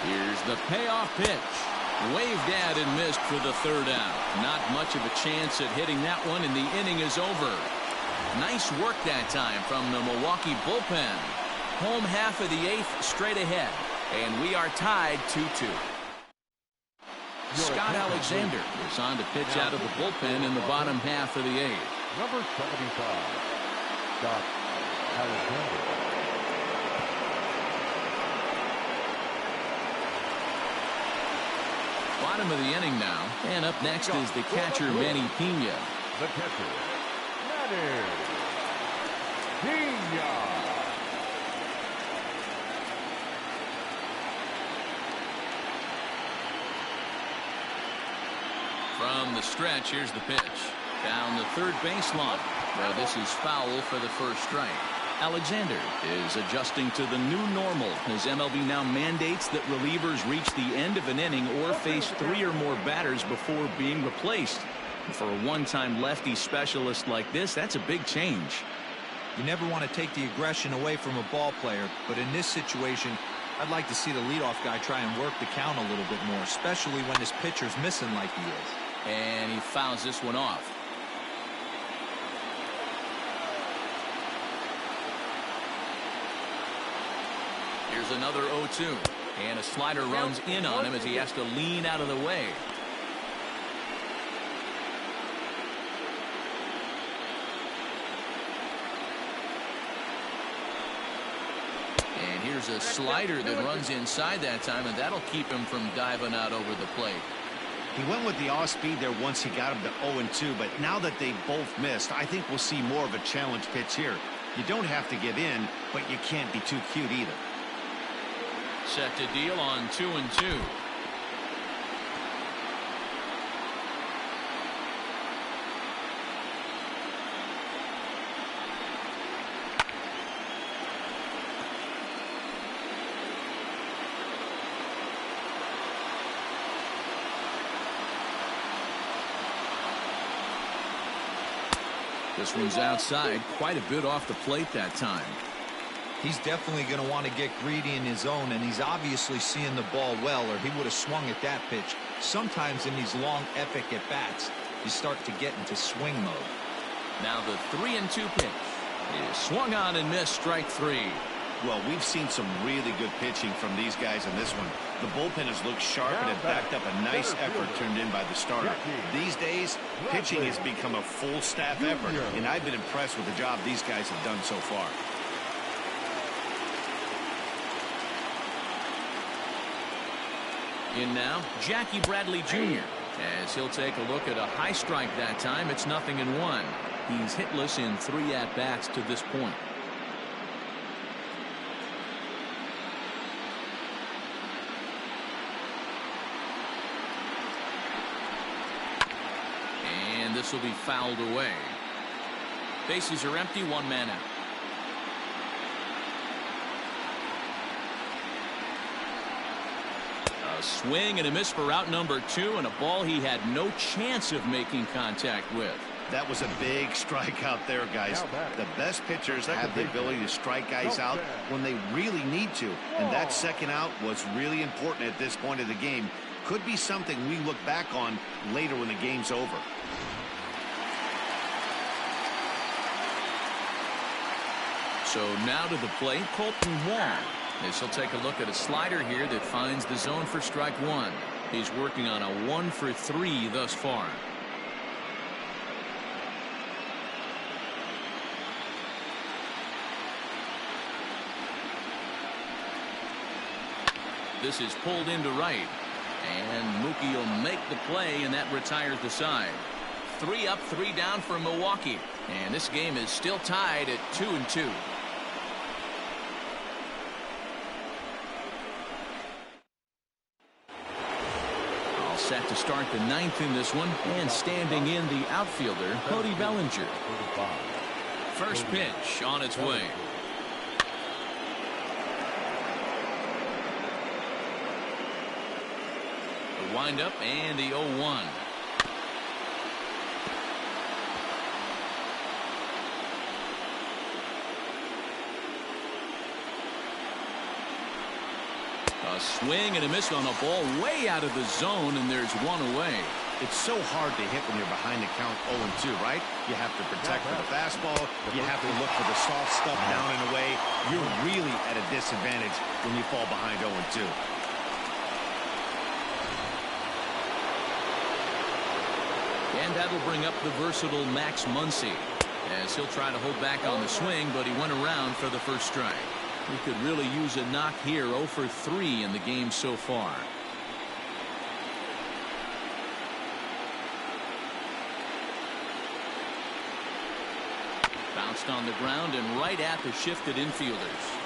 Here's the payoff pitch. Waved at and missed for the 3rd out. Not much of a chance at hitting that one, and the inning is over. Nice work that time from the Milwaukee bullpen. Home half of the 8th straight ahead, and we are tied 2-2. Scott Alexander is on to pitch out of the bullpen in the bottom half of the 8th. Number 75, Scott Alexander. Bottom of the inning now, and up next is the catcher Manny Pena. The catcher, Manny Pena. From the stretch, here's the pitch. Down the 3rd baseline. Well, this is foul for the 1st strike. Alexander is adjusting to the new normal as MLB now mandates that relievers reach the end of an inning or face 3 or more batters before being replaced. For a one-time lefty specialist like this, that's a big change. You never want to take the aggression away from a ball player, but in this situation, I'd like to see the leadoff guy try and work the count a little bit more, especially when his pitcher's missing like he is. And he fouls this one off. Here's another 0-2. And a slider runs in on him as he has to lean out of the way. And here's a slider that runs inside that time, and that'll keep him from diving out over the plate. He went with the off speed there once he got him to 0-2, but now that they both missed, I think we'll see more of a challenge pitch here. You don't have to give in, but you can't be too cute either. Set to deal on 2-2. This one's outside, quite a bit off the plate that time. He's definitely going to want to get greedy in his zone, and he's obviously seeing the ball well, or he would have swung at that pitch. Sometimes in these long, epic at-bats, you start to get into swing mode. Now the 3-2 pitch is swung on and missed, strike three. Well, we've seen some really good pitching from these guys in this one. The bullpen has looked sharp and it backed up a nice effort turned in by the starter. These days, pitching has become a full staff effort, and I've been impressed with the job these guys have done so far. In now, Jackie Bradley Jr. as he'll take a look at a high strike that time. It's 0-1. He's hitless in 3 at-bats to this point. And this will be fouled away. Bases are empty, 1 man out. A swing and a miss for out number 2, and a ball he had no chance of making contact with. That was a big strikeout there, guys. The best pitchers have the ability to strike guys out when they really need to, and that second out was really important at this point of the game. Could be something we look back on later when the game's over. So now to the plate, Colton Wong. As he'll take a look at a slider here that finds the zone for strike 1. He's working on a 1-for-3 thus far. This is pulled into right. And Mookie will make the play, and that retires the side. 3 up, 3 down for Milwaukee. And this game is still tied at 2-2. Set to start the 9th in this one, and standing in the outfielder, Cody Bellinger. First pitch on its way. The windup and the 0-1. A swing and a miss on a ball way out of the zone, and there's 1 away. It's so hard to hit when you're behind the count 0-2, right? You have to protect for the fastball. You have to look for the soft stuff down and away. You're really at a disadvantage when you fall behind 0-2. And that'll bring up the versatile Max Muncy, as he'll try to hold back on the swing, but he went around for the first strike. We could really use a knock here. 0-for-3 in the game so far. Bounced on the ground and right at the shifted infielders.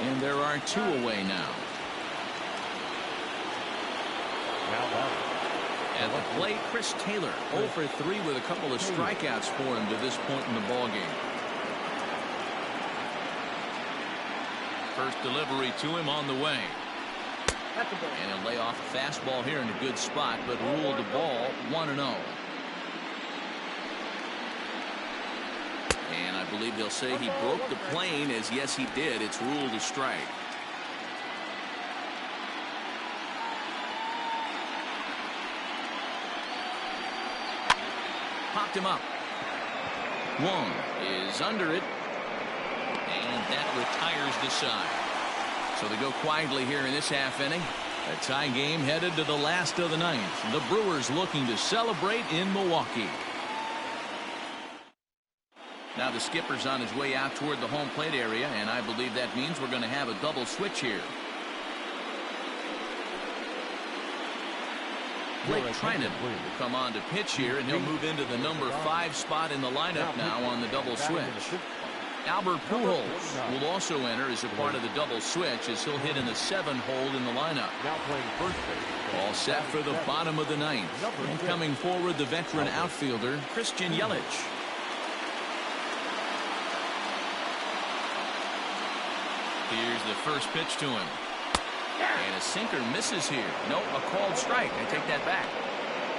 And there are 2 away now. At the plate, Chris Taylor, 0-for-3 with a couple of strikeouts for him to this point in the ballgame. First delivery to him on the way. And he'll lay off a fastball here in a good spot, but ruled the ball 1-0. And I believe they'll say he broke the plane, as yes he did. It's ruled a strike. Popped him up. Wong is under it. And that retires the side. So they go quietly here in this half inning. A tie game headed to the last of the ninth. The Brewers looking to celebrate in Milwaukee. Now the skipper's on his way out toward the home plate area, and I believe that means we're going to have a double switch here. Blake Trinan will come on to pitch here, and he'll move into the number 5 spot in the lineup now on the double switch. Albert Pujols will also enter as a part of the double switch, as he'll hit in the 7 hole in the lineup. All set for the bottom of the ninth. And coming forward, the veteran outfielder, Christian Yelich. Here's the first pitch to him. And a sinker misses here. No, a called strike. I take that back.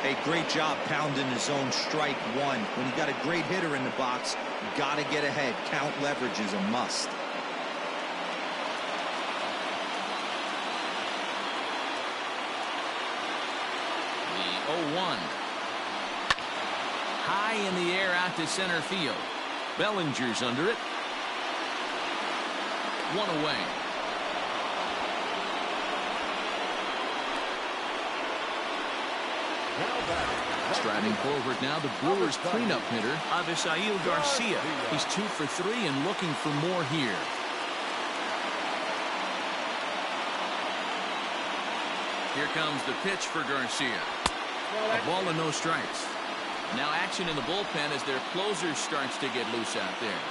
Hey, great job pounding his own strike one. When you got a great hitter in the box, you got to get ahead. Count leverage is a must. The 0-1. High in the air out to center field. Bellinger's under it. One away. Striding forward now, the Brewers cleanup hitter, Avisail Garcia. He's 2 for 3 and looking for more here. Here comes the pitch for Garcia. A ball and no strikes. Now action in the bullpen as their closer starts to get loose out there.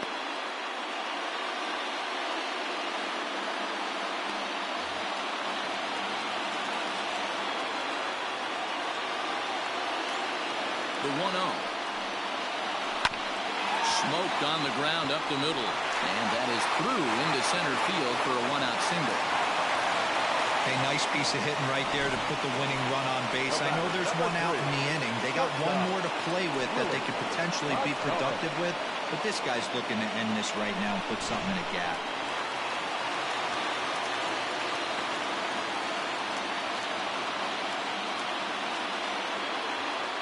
The 1-0. Smoked on the ground up the middle. And that is through into center field for a 1-out single. Hey, nice piece of hitting right there to put the winning run on base. I know there's 1 out in the inning. They got 1 more to play with that they could potentially be productive with. But this guy's looking to end this right now and put something in a gap.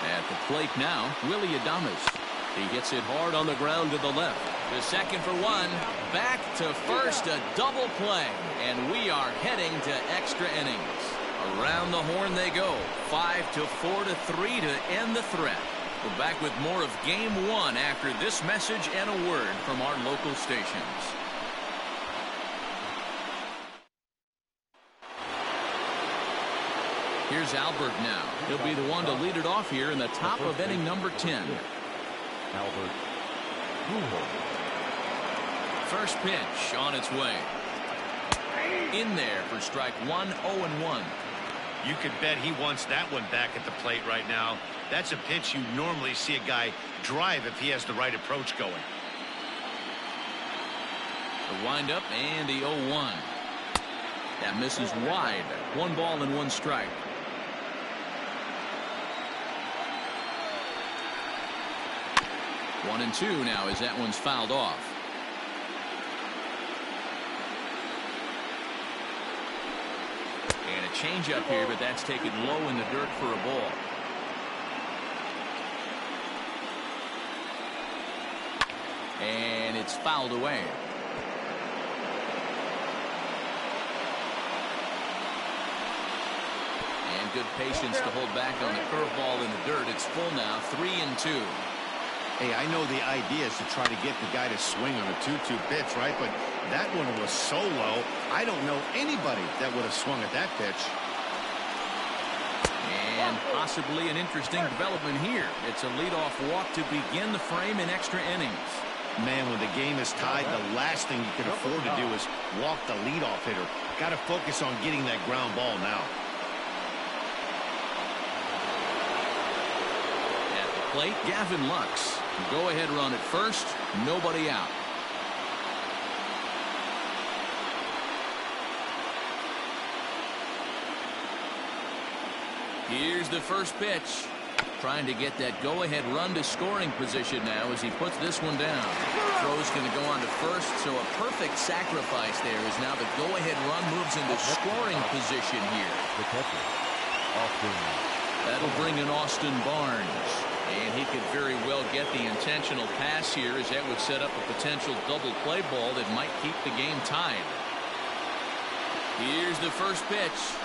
At the plate now, Willie Adames. He hits it hard on the ground to the left. The second for 1. Back to first, a double play. And we are heading to extra innings. Around the horn they go. 5-4 to 3 to end the threat. We're back with more of Game 1 after this message and a word from our local stations. Here's Albert now. He'll be the one to lead it off here in the top of inning number 10. Albert. First pitch on its way. In there for strike 1, 0-1. You could bet he wants that one back at the plate right now. That's a pitch you normally see a guy drive if he has the right approach going. The windup and the 0-1. That misses wide. 1 ball and 1 strike. One and 2 now as that one's fouled off. And a changeup here, but that's taken low in the dirt for a ball. And it's fouled away. And good patience to hold back on the curveball in the dirt. It's full now, 3-2. Hey, I know the idea is to try to get the guy to swing on a 2-2 pitch, right? But that one was so low, I don't know anybody that would have swung at that pitch. And possibly an interesting development here. It's a leadoff walk to begin the frame in extra innings. Man, when the game is tied, the last thing you can afford to do is walk the leadoff hitter. Got to focus on getting that ground ball now. At the plate, Gavin Lux. Go-ahead run at first. Nobody out. Here's the first pitch. Trying to get that go-ahead run to scoring position now as he puts this one down. Throw's going to go on to first, so a perfect sacrifice there as now the go-ahead run moves into scoring position here. The catcher, Austin. That'll bring in Austin Barnes. And he could very well get the intentional pass here as that would set up a potential double play ball that might keep the game tied. Here's the first pitch.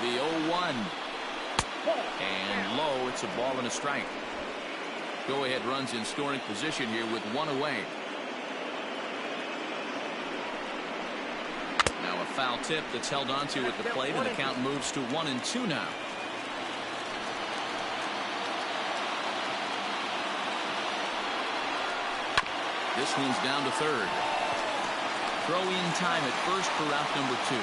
The 0-1. And low, it's a ball and a strike. Go-ahead runs in scoring position here with one away. Now a foul tip that's held onto at the plate, and the count moves to 1-2 now. This one's down to third. Throw in time at first for out number 2.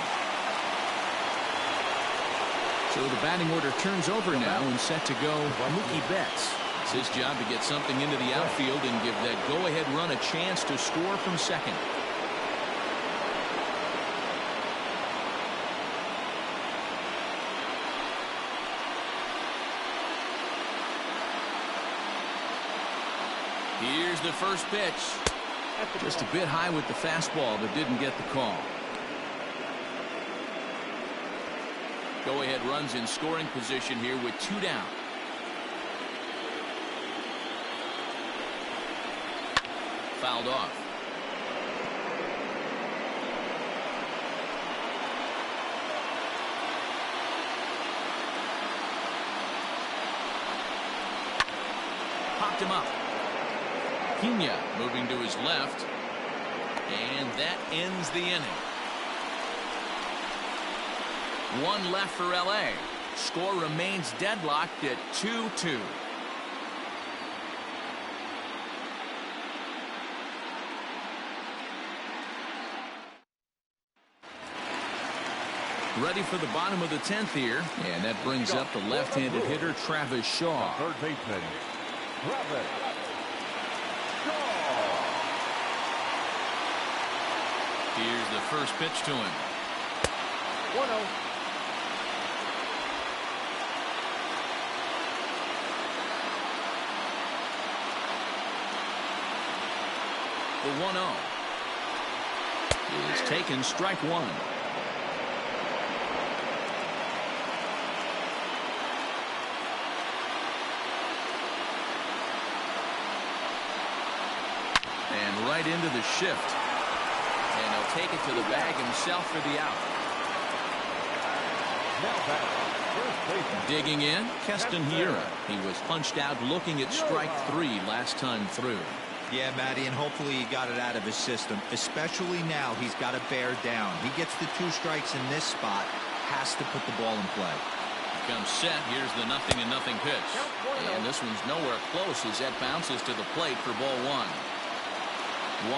So the batting order turns over now and set to go Mookie Betts. It's his job to get something into the outfield and give that go-ahead run a chance to score from second. Here's the first pitch. Just a bit high with the fastball, but didn't get the call. Go-ahead runs in scoring position here with 2 down. Fouled off. Popped him up. Pena moving to his left. And that ends the inning. 1 left for LA. Score remains deadlocked at 2-2. Ready for the bottom of the 10th here, and that brings up the left-handed hitter Travis Shaw. Third baseman, Travis Shaw. Here's the first pitch to him. 1-0. The 1-0 is taken, strike 1. And right into the shift. And he'll take it to the bag himself for the out. Now back, first baseman. Digging in, Keston Hiura. He was punched out looking at strike 3 last time through. Yeah, Matty, and hopefully he got it out of his system. Especially now, he's got to bear down. He gets the 2 strikes in this spot, has to put the ball in play. Comes set. Here's the 0-0 pitch. And this one's nowhere close as that bounces to the plate for ball 1.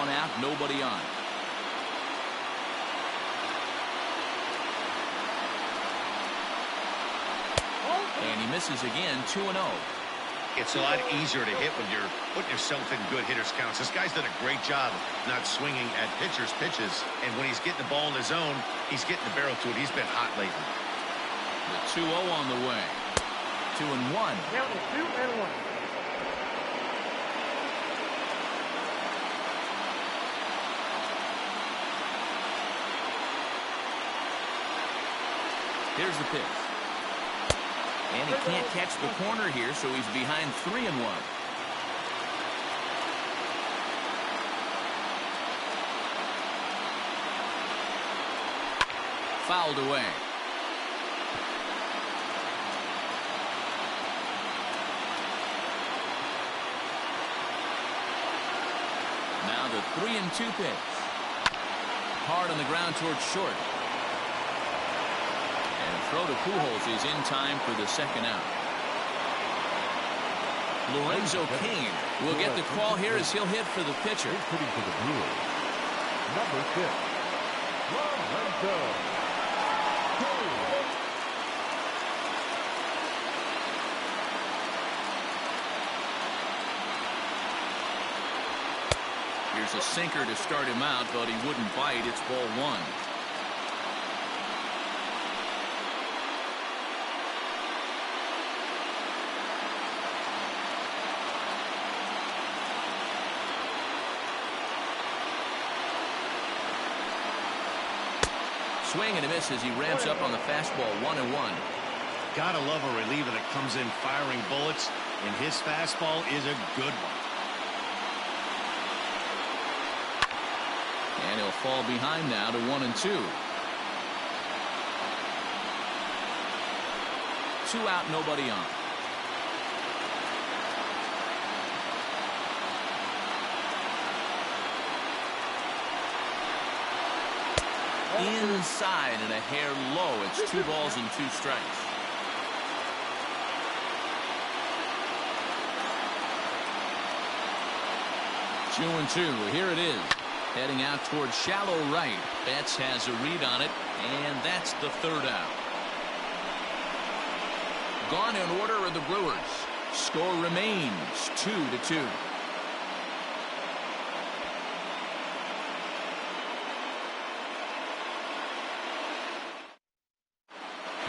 1 out, nobody on. And he misses again, 2-0. It's a lot easier to hit when you're putting yourself in good hitters counts. This guy's done a great job not swinging at pitchers' pitches. And when he's getting the ball in his zone, he's getting the barrel to it. He's been hot lately. The 2-0 on the way. 2-1. Count is 2-1. Here's the pitch. And he can't catch the corner here, so he's behind 3-1. Fouled away. Now the 3-2 pitch. Hard on the ground towards short. Throw to Pujols is in time for the second out. Lorenzo Cain will get the call here as he'll hit for the pitcher. He's hitting for the Brewers. Number 6, Lorenzo Cain. Here's a sinker to start him out, but he wouldn't bite. It's ball one. Swing and a miss as he ramps up on the fastball. 1-1. Gotta love a reliever that comes in firing bullets, and his fastball is a good one. And he'll fall behind now to 1-2. 2 out, nobody on. Inside and a hair low. It's 2 balls and 2 strikes. Two and 2. Here it is. Heading out towards shallow right. Betts has a read on it, and that's the 3rd out. Gone in order are the Brewers. Score remains 2-2.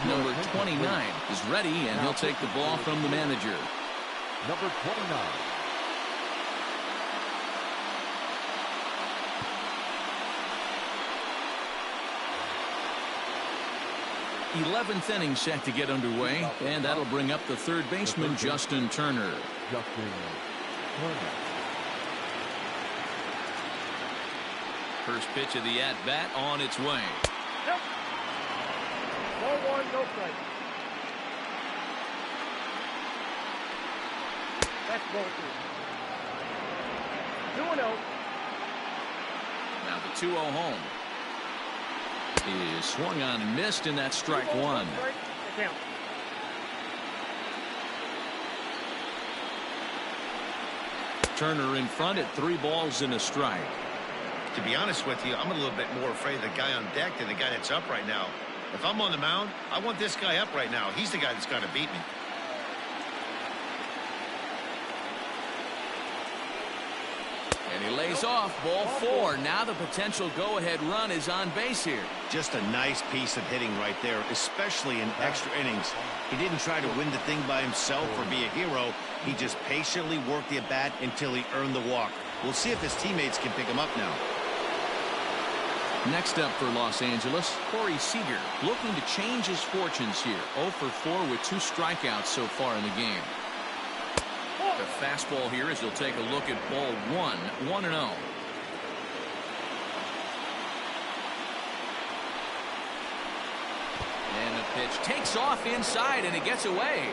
Number 29 is ready, and he'll take the ball from the manager. Number 29. 11th inning set to get underway, and that'll bring up the 3rd baseman, Justin Turner. First pitch of the at-bat on its way. Yep. Ball 1, no strike. That's ball 2. 2-0. Now the 2-0 home. He is swung on and missed, and that's strike 1. Turner in front at 3 balls and a strike. To be honest with you, I'm a little bit more afraid of the guy on deck than the guy that's up right now. If I'm on the mound, I want this guy up right now. He's the guy that's got to beat me. And he lays off. Ball 4. Now the potential go-ahead run is on base here. Just a nice piece of hitting right there, especially in extra innings. He didn't try to win the thing by himself or be a hero. He just patiently worked the at-bat until he earned the walk. We'll see if his teammates can pick him up now. Next up for Los Angeles, Corey Seager, looking to change his fortunes here. 0 for 4 with 2 strikeouts so far in the game. The fastball here as he'll take a look at ball 1, 1-0. And the pitch takes off inside, and it gets away.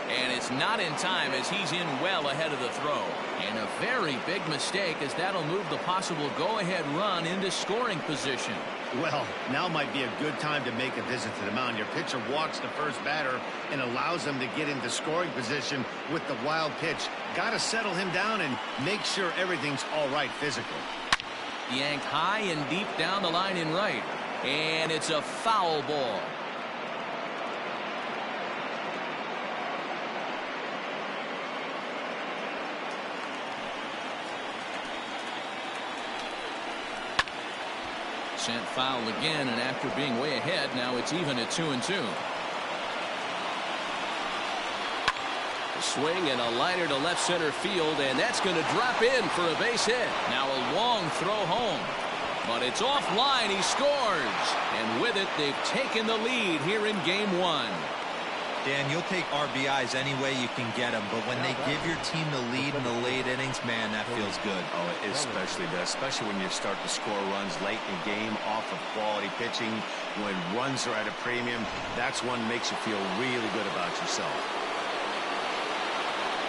And it's not in time as he's in well ahead of the throw. And a very big mistake as that'll move the possible go-ahead run into scoring position. Well, now might be a good time to make a visit to the mound. Your pitcher walks the first batter and allows him to get into scoring position with the wild pitch. Got to settle him down and make sure everything's all right physically. Yanked high and deep down the line in right. And it's a foul ball. Sent foul again, and after being way ahead, now it's even at 2-2. A swing and a liner to left center field, and that's going to drop in for a base hit. Now a long throw home, but it's offline. He scores, and with it, they've taken the lead here in Game 1. Dan, you'll take RBIs any way you can get them, but when they give your team the lead in the late innings, man, that feels good. Oh, it especially does, especially when you start to score runs late in the game off of quality pitching. When runs are at a premium, that's one that makes you feel really good about yourself.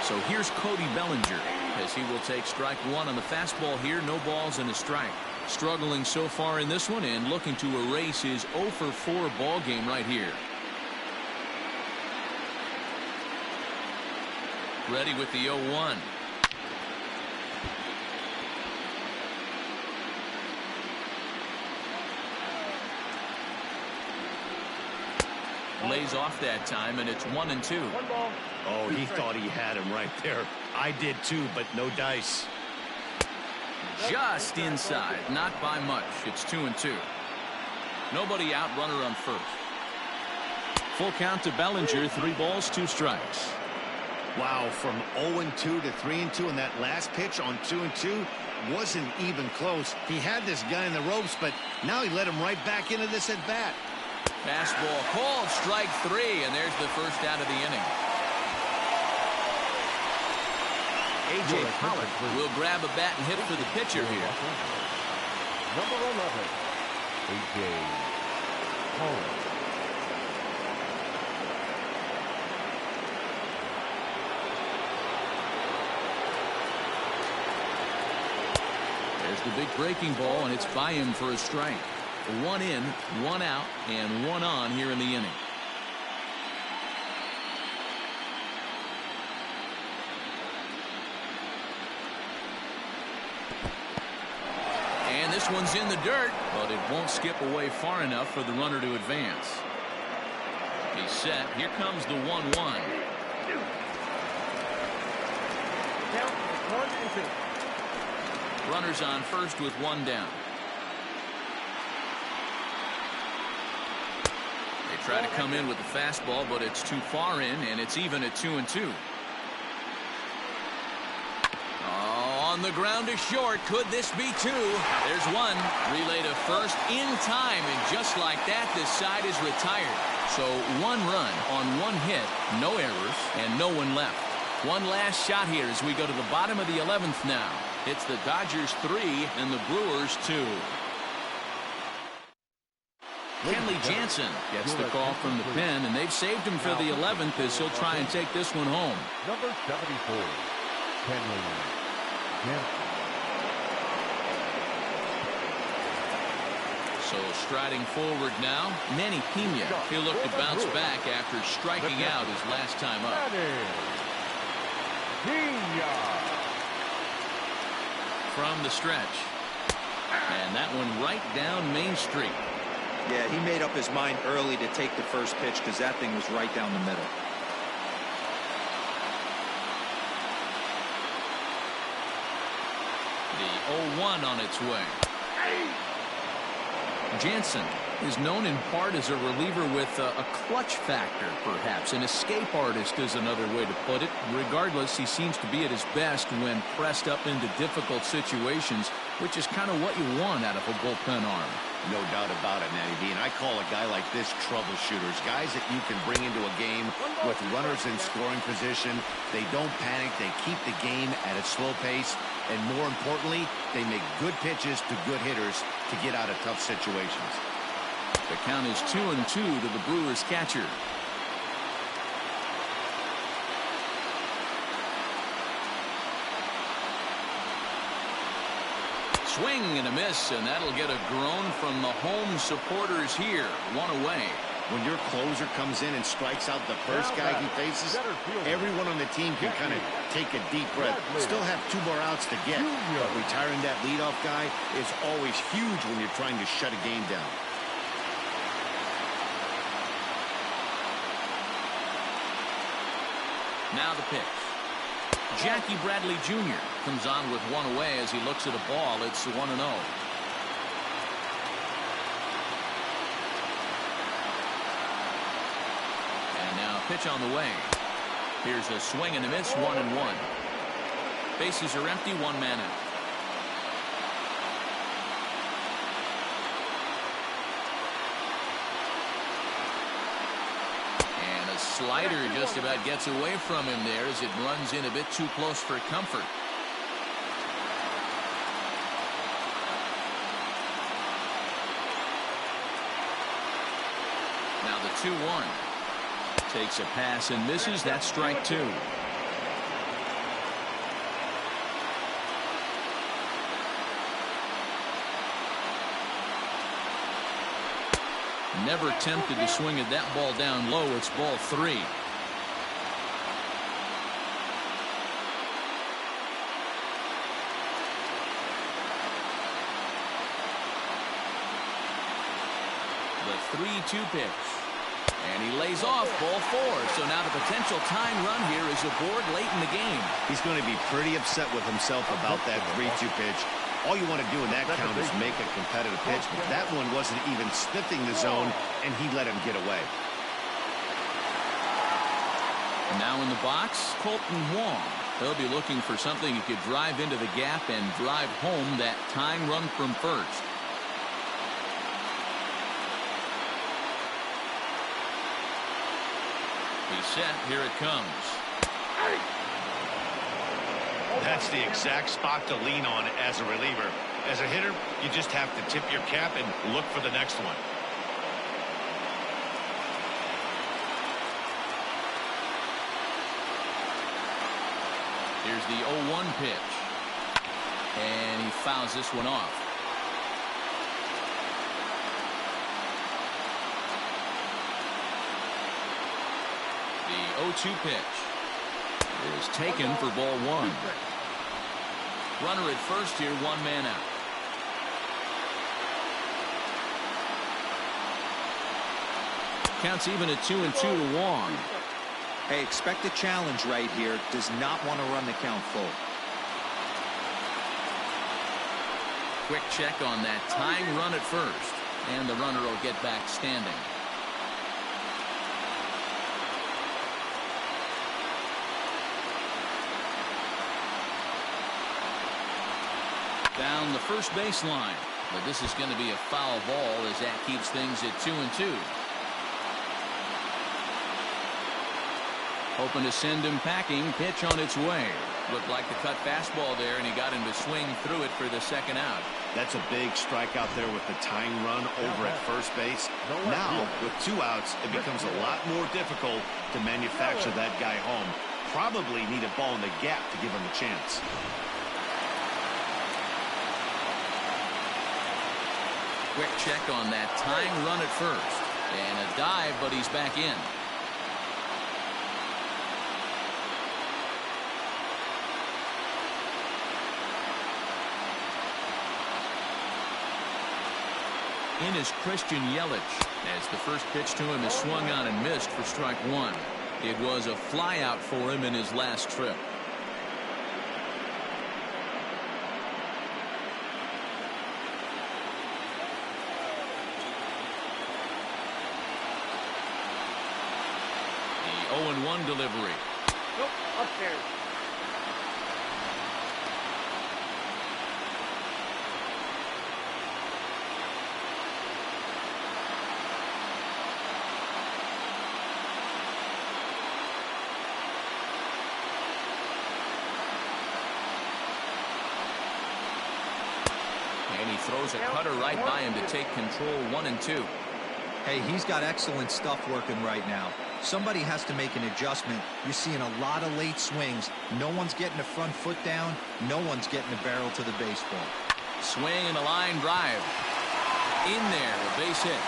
So here's Cody Bellinger as he will take strike 1 on the fastball here. No balls and a strike. Struggling so far in this one and looking to erase his 0 for 4 ball game right here. Ready with the 0-1. lays off that time, and it's 1-2. One ball. Oh, he thought he had him right there. I did too, but no dice. Just inside, not by much. It's 2-2. Nobody out, runner on first. Full count to Bellinger, 3 balls, 2 strikes. Wow, from 0-2 to 3-2, and that last pitch on 2-2 wasn't even close. He had this guy in the ropes, but now he let him right back into this at bat. Fastball called, strike 3, and there's the first out of the inning. A.J. Pollock will grab a bat and hit for the pitcher here. Number 11, A.J. Pollock. There's the big breaking ball, and it's by him for a strike. 1 in, 1 out, and 1 on here in the inning. And this one's in the dirt, but it won't skip away far enough for the runner to advance. He's set. Here comes the 1-1. Count 1-2. Runners on first with 1 down. They try to come in with the fastball, but it's too far in, and it's even at 2-2. On the ground to short. Could this be 2? There's 1. Relay to first in time, and just like that, this side is retired. So 1 run on 1 hit, no errors, and no one left. One last shot here as we go to the bottom of the 11th now. It's the Dodgers 3 and the Brewers 2. Kenley Jansen gets the call from the pen, and they've saved him for the 11th as he'll try and take this one home. Number 74, Kenley Jansen. So striding forward now, Manny Pena. He'll look to bounce back after striking out his last time up. From the stretch. And that one right down Main Street. Yeah, he made up his mind early to take the first pitch because that thing was right down the middle. The 0-1 on its way. Jansen is known in part as a reliever with a clutch factor, perhaps. An escape artist is another way to put it. Regardless, he seems to be at his best when pressed up into difficult situations, which is kind of what you want out of a bullpen arm. No doubt about it, Matty B. And I call a guy like this troubleshooters. Guys that you can bring into a game with runners in scoring position. They don't panic. They keep the game at a slow pace. And more importantly, they make good pitches to good hitters to get out of tough situations. The count is 2-2 to the Brewers catcher. Swing and a miss, and that'll get a groan from the home supporters here. 1 away. When your closer comes in and strikes out the first guy he faces, everyone on the team can kind of take a deep breath. Still have 2 more outs to get, but retiring that leadoff guy is always huge when you're trying to shut a game down. Now the pitch. Jackie Bradley Jr. comes on with 1 away as he looks at a ball. It's 1-0. And now a pitch on the way. Here's a swing and a miss, 1-1. Bases are empty, 1 man out. Slider just about gets away from him there as it runs in a bit too close for comfort. Now the 2-1. Takes a pass and misses. That's strike 2. Never tempted to swing at that ball down low. It's ball 3. The 3-2 pitch. And he lays off ball 4. So now the potential tying run here is aboard late in the game. He's going to be pretty upset with himself about that 3-2 pitch. All you want to do in that count is make a competitive pitch, but that one wasn't even sniffing the zone, and he let him get away. Now in the box, Colton Wong. He'll be looking for something he could drive into the gap and drive home that tying run from first. He's set. Here it comes. That's the exact spot to lean on as a reliever. As a hitter, you just have to tip your cap and look for the next one. Here's the 0-1 pitch. And he fouls this one off. The 0-2 pitch is taken for ball 1. Runner at first here, 1 man out. Counts even at 2-2 to Wong. Hey, expect a challenge right here. Does not want to run the count full. Quick check on that tying run at first. And the runner will get back standing. Down the first baseline. But this is going to be a foul ball as that keeps things at 2-2. Hoping to send him packing. Pitch on its way. Looked like the cut fastball there, and he got him to swing through it for the second out. That's a big strikeout there with the tying run over at first base. Now, with 2 outs, it becomes a lot more difficult to manufacture that guy home. Probably need a ball in the gap to give him a chance. Quick check on that tying run at first. And a dive, but he's back in. In is Christian Yelich, as the first pitch to him is swung on and missed for strike 1. It was a flyout for him in his last trip. The 0-1 delivery. Nope, upstairs. And he throws a cutter right by him to take control. 1-2. Hey, he's got excellent stuff working right now. Somebody has to make an adjustment. You're seeing a lot of late swings. No one's getting the front foot down. No one's getting the barrel to the baseball. Swing and a line drive. In there, a base hit.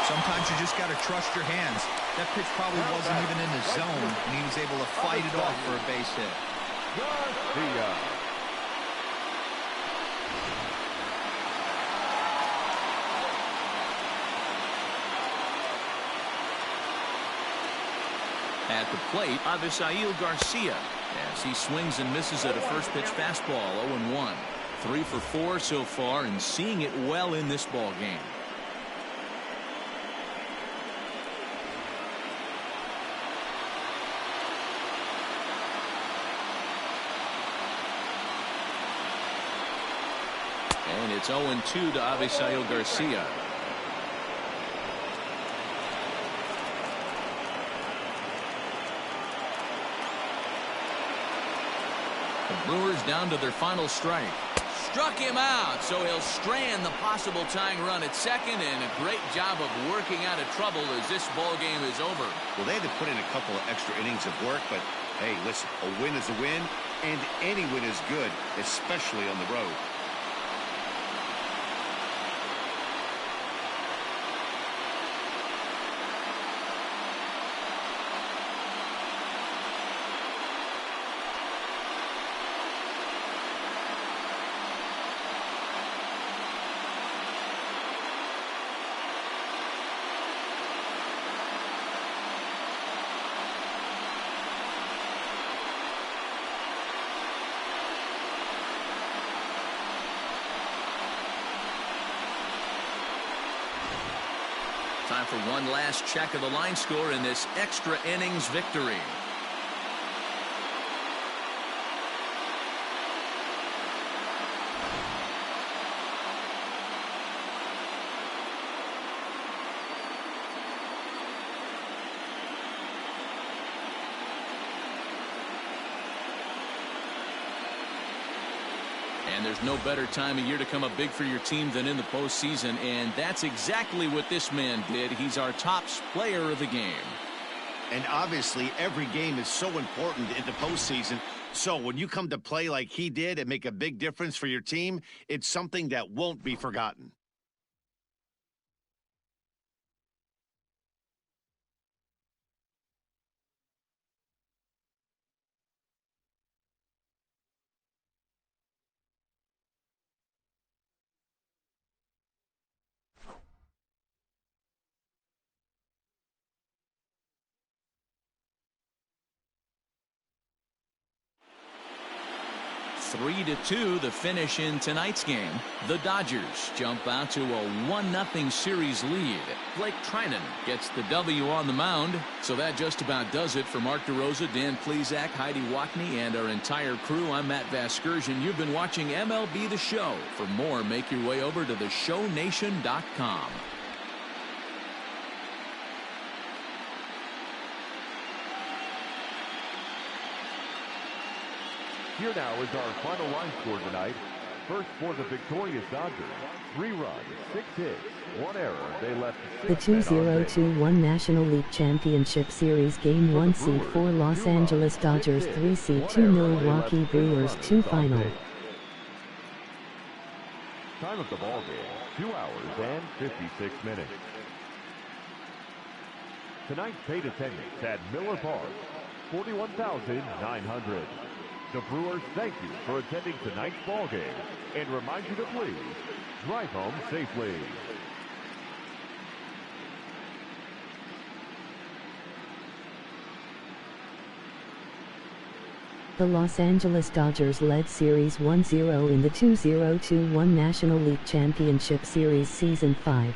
Sometimes you just got to trust your hands. That pitch probably wasn't even in the zone, and he was able to fight it off for a base hit. At the plate, Avisail Garcia, as he swings and misses at a first pitch fastball. 0-1. 3 for 4 so far, and seeing it well in this ball game. And it's 0-2 to Avisail Garcia. The Brewers down to their final strike. Struck him out, so he'll strand the possible tying run at second, and a great job of working out of trouble as this ball game is over. Well, they had to put in a couple of extra innings of work, but hey, listen, a win is a win, and any win is good, especially on the road. Time for one last check of the line score in this extra innings victory. And there's no better time of year to come up big for your team than in the postseason, and that's exactly what this man did. He's our top player of the game. And obviously, every game is so important in the postseason. So when you come to play like he did and make a big difference for your team, it's something that won't be forgotten. Three to 2 the finish in tonight's game. The Dodgers jump out to a 1-0 series lead. Blake Trinan gets the W on the mound. So that just about does it for Mark DeRosa, Dan Plesac, Heidi Watney, and our entire crew. I'm Matt Vasgersian. You've been watching MLB The Show. For more, make your way over to theshownation.com. Here now is our final line score tonight. First for the victorious Dodgers. 3 runs, 6 hits, 1 error. They left the 2021 National League Championship Series Game 1 seed for Los Angeles Dodgers, 3 seed 2 Milwaukee Brewers 2 final. Time of the ball game, 2 hours and 56 minutes. Tonight's paid attendance at Miller Park, 41,900. The Brewers thank you for attending tonight's ball game and remind you to please drive home safely. The Los Angeles Dodgers led Series 1-0 in the 2021 National League Championship Series Season 5.